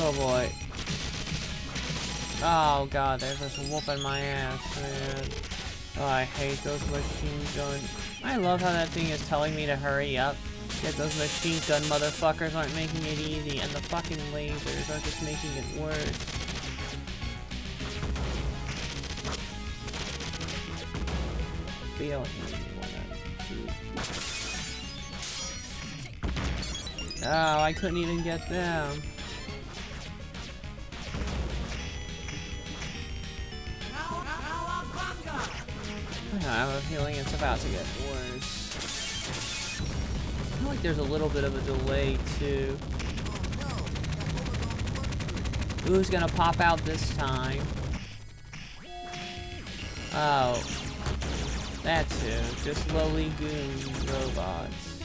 Oh boy. Oh god, they're just whooping my ass, man. Oh, I hate those machine guns. I love how that thing is telling me to hurry up. Yet those machine gun motherfuckers aren't making it easy, and the fucking lasers are just making it worse. Feel oh, I couldn't even get them. I have a feeling it's about to get worse. I feel like there's a little bit of a delay, too. Who's gonna pop out this time? Oh. That's who. Just lowly goon robots.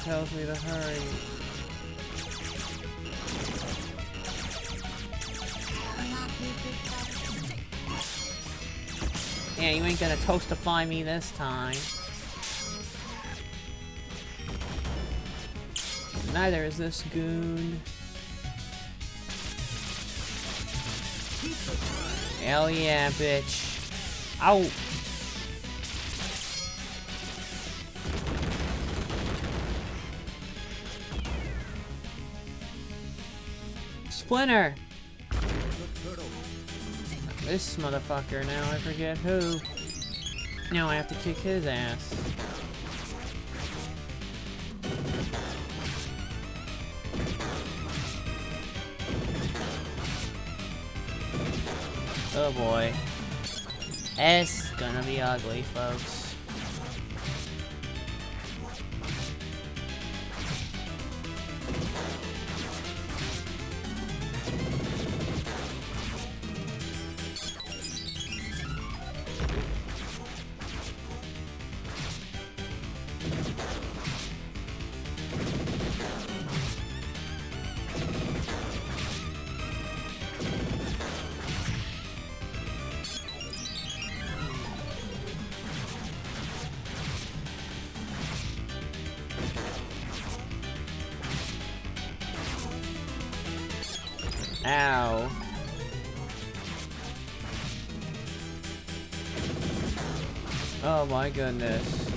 Tells me to hurry. Yeah, you ain't gonna toastify me this time. Neither is this goon. Hell yeah, bitch. Ow! Splinter! This motherfucker, now I forget who. Now I have to kick his ass. Oh boy. It's gonna be ugly, folks. Ow. Oh my goodness.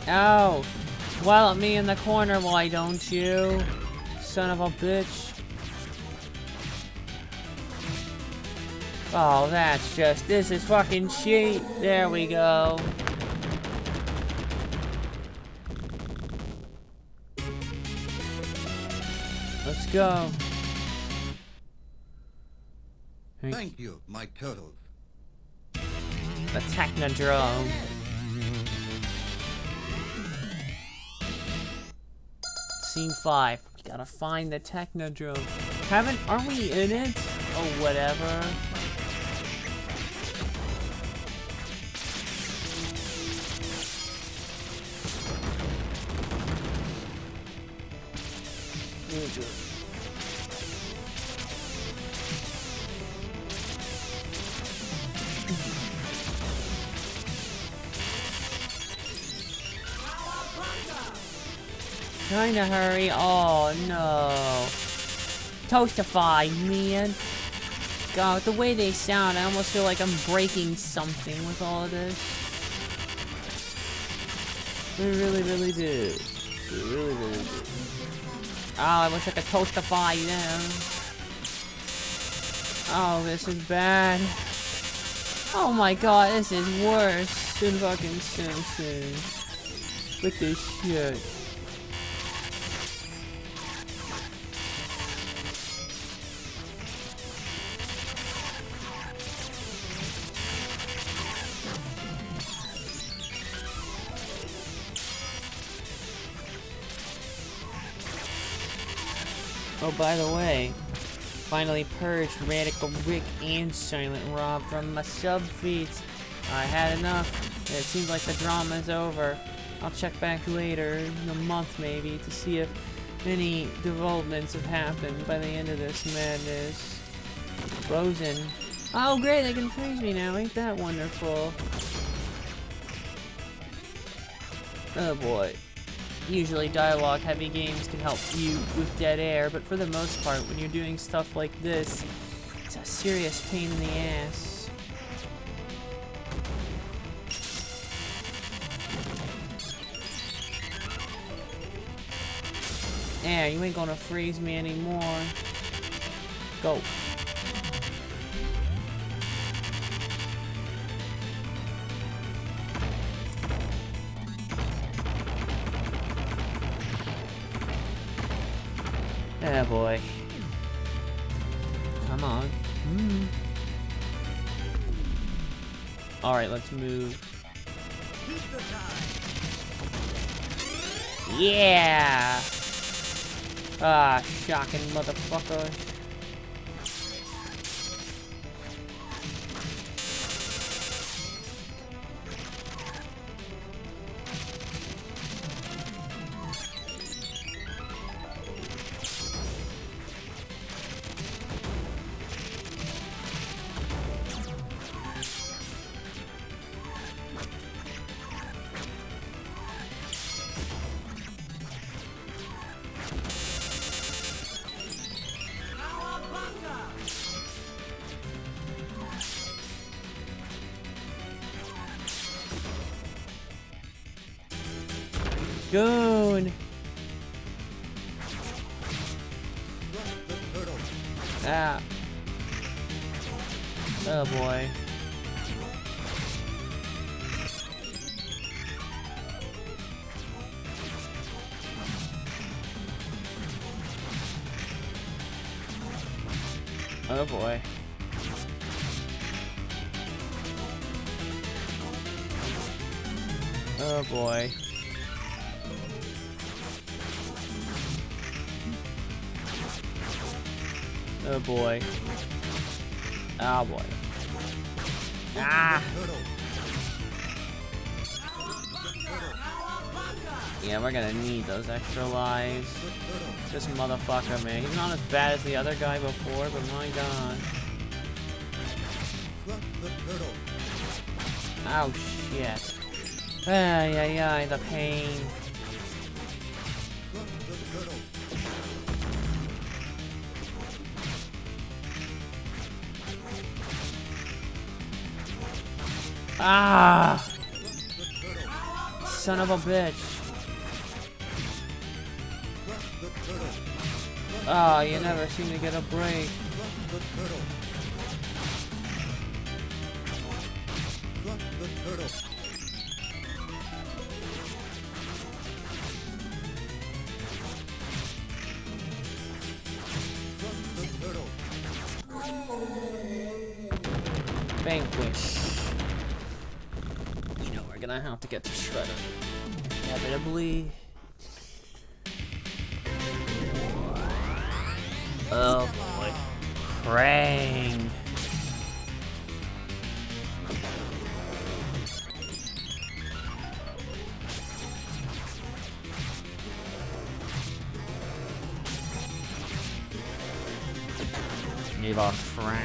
Ow! Wallop me in the corner, why don't you? Son of a bitch. Oh, that's just, this is fucking cheat. There we go. Let's go. Thank you, my turtles. The Technodrome. Scene 5. We gotta find the Technodrome. Aren't we in it? Or whatever. Trying to hurry. Oh no. Toastify, man. God, the way they sound, I almost feel like I'm breaking something with all of this. I really, really do. I really, really do. Oh, I wish I could toastify them. Oh, this is bad. Oh my god, this is worse than fucking Simpsons. Look at this shit. Oh, by the way, finally purged Radical Rick and Silent Rob from my sub-feeds. I had enough. It seems like the drama's over. I'll check back later, in a month maybe, to see if any developments have happened by the end of this madness. Frozen. Oh great, they can freeze me now, ain't that wonderful? Oh boy. Usually dialogue-heavy games can help you with dead air, but for the most part, when you're doing stuff like this, it's a serious pain in the ass. Yeah, you ain't gonna freeze me anymore. Go. Yeah, boy. Come on. Alright, let's move. Yeah! Ah, shocking motherfucker. Goon! Ah. Oh boy. Oh boy. Oh boy. Oh boy. Oh boy. Ah! Yeah, we're gonna need those extra lives. This motherfucker, man. He's not as bad as the other guy before, but my god. Oh shit. Ay, ay, ay, the pain. Ah! Son of a bitch. Ah, you never seem to get a break. Vanquish. You know we're gonna have to get to Shredder. Inevitably. Oh boy. Krang. Give off Krang.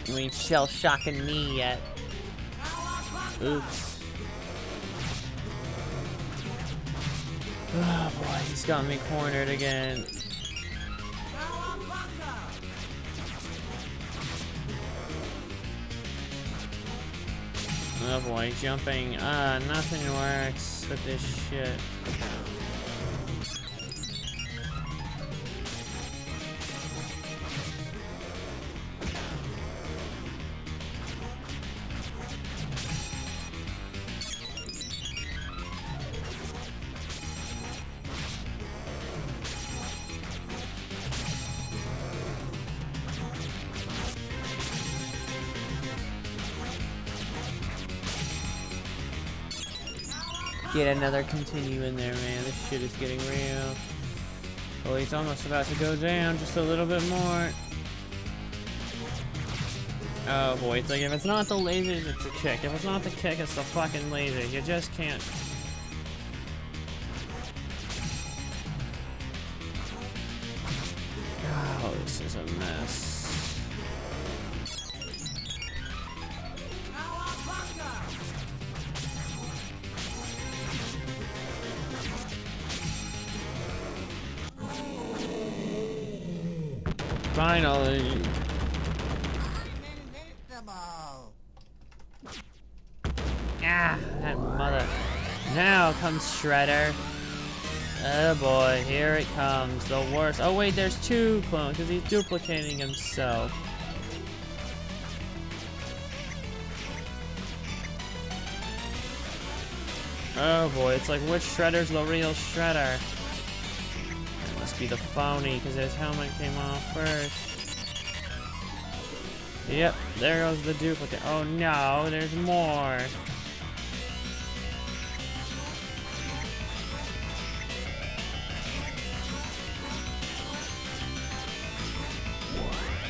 You ain't shell-shocking me yet. Oops. Oh boy, he's got me cornered again. Oh boy, jumping. Nothing works with this shit. Get another continue in there, man. This shit is getting real. Well, he's almost about to go down just a little bit more. Oh boy, it's like if it's not the lasers, it's a kick. If it's not the kick, it's the fucking laser. You just can't. Oh, this is a mess. Finally. Ah, that mother. Now comes Shredder. Oh boy, here it comes. The worst. Oh wait, there's two clones because he's duplicating himself. Oh boy, it's like which Shredder's the real Shredder? Be the phony because his helmet came off first. Yep, there goes the duplicate. Oh no, there's more.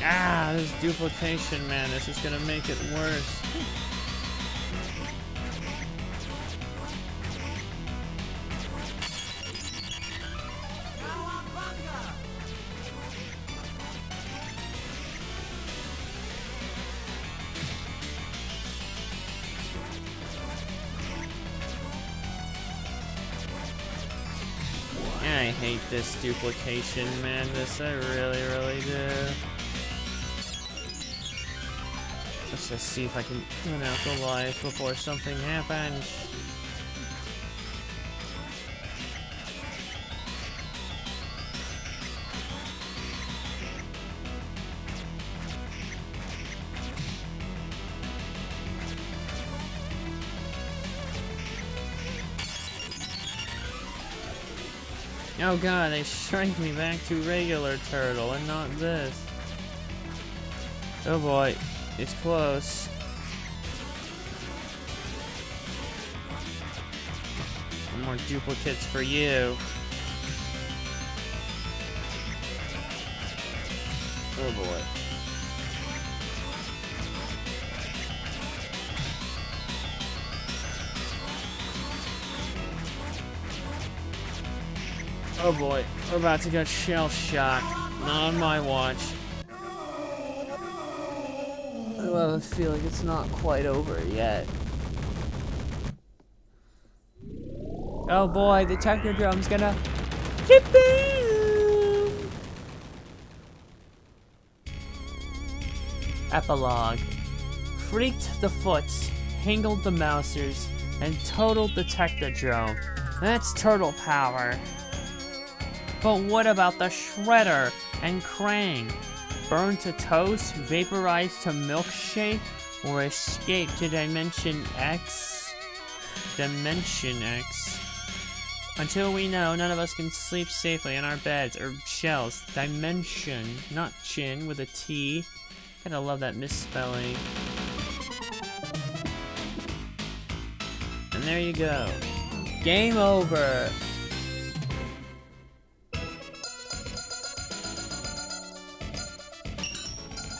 Ah, this duplication, man, this is gonna make it worse. I hate this duplication, man. This I really, really do. Let's just see if I can run out the life before something happens. Oh god, they shrank me back to regular turtle and not this. Oh boy, it's close. One more duplicates for you. Oh boy. Oh boy, we're about to get shell shocked. Not on my watch. I have a feeling it's not quite over yet. Oh boy, the Technodrome's gonna kaboom! Epilogue. Freaked the Foots, hangled the Mousers, and totaled the Technodrome. That's turtle power. But what about the Shredder and Krang? Burn to toast, vaporize to milkshake, or escape to Dimension X? Dimension X. Until we know, none of us can sleep safely in our beds or shells. Dimension, not chin with a T. Kinda love that misspelling. And there you go. Game over.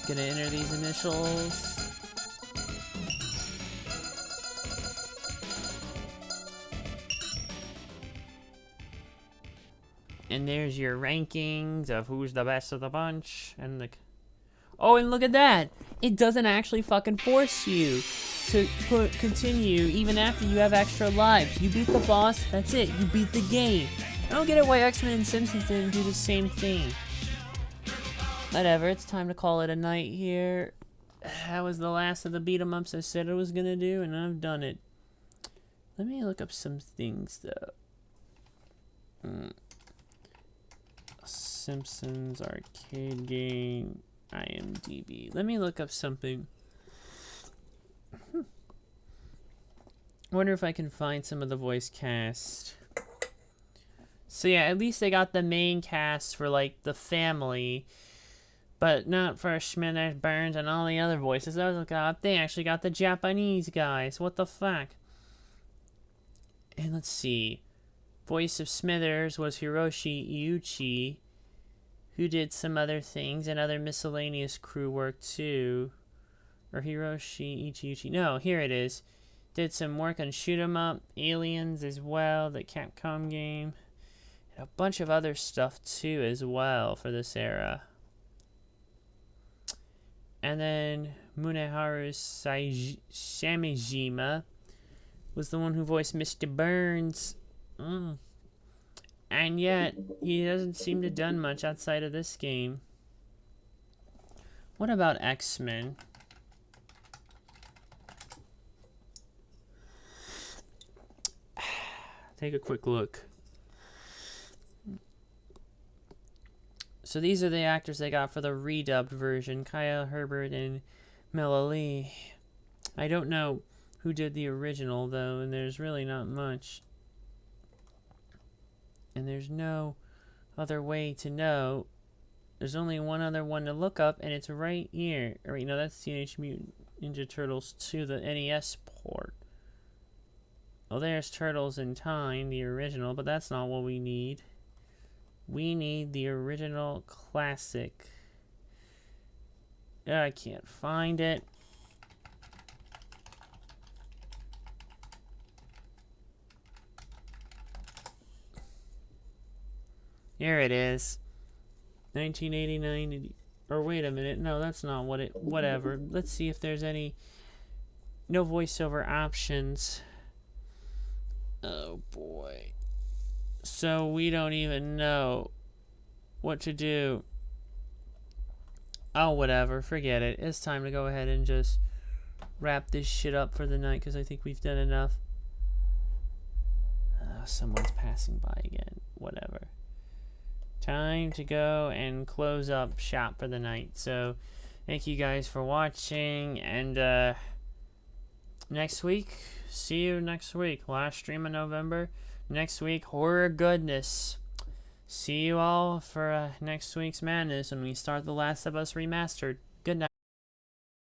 Gonna enter these initials. And there's your rankings of who's the best of the bunch. And the... Oh, and look at that! It doesn't actually fucking force you to continue even after you have extra lives. You beat the boss, that's it. You beat the game. I don't get it why X-Men and Simpsons didn't do the same thing. Whatever, it's time to call it a night here. That was the last of the beat-em-ups I said I was gonna do, and I've done it. Let me look up some things, though. Simpsons arcade game, IMDb. Let me look up something. Wonder if I can find some of the voice cast. So yeah, at least they got the main cast for, like, the family. But not for Smithers, Burns, and all the other voices. I was looking up. They actually got the Japanese guys. What the fuck? And let's see. Voice of Smithers was Hiroshi Iuchi, who did some other things and other miscellaneous crew work too. Or Hiroshi Iuchi. No, here it is. Did some work on Shoot 'em Up, Aliens as well, the Capcom game. And a bunch of other stuff too as well for this era. And then Muneharu Samejima was the one who voiced Mr. Burns. And yet, he doesn't seem to have done much outside of this game. What about X-Men? Take a quick look. So these are the actors they got for the redubbed version. Kyle Herbert and Mela Lee. I don't know who did the original, though, and there's really not much. And there's no other way to know. There's only one other one to look up, and it's right here. Or, you know, that's Teenage Mutant Ninja Turtles 2, the NES port. Well, there's Turtles in Time, the original, but that's not what we need. We need the original classic. I can't find it. Here it is. 1989. Or wait a minute. No, that's not what it... Whatever. Let's see if there's any... No voiceover options. Oh, boy. So we don't even know what to do. Oh, whatever. Forget it. It's time to go ahead and just wrap this shit up for the night because I think we've done enough. Someone's passing by again. Whatever. Time to go and close up shop for the night. So, thank you guys for watching. And next week, see you next week. Last stream of November. Next week, horror goodness. See you all for next week's madness when we start The Last of Us Remastered. Good night.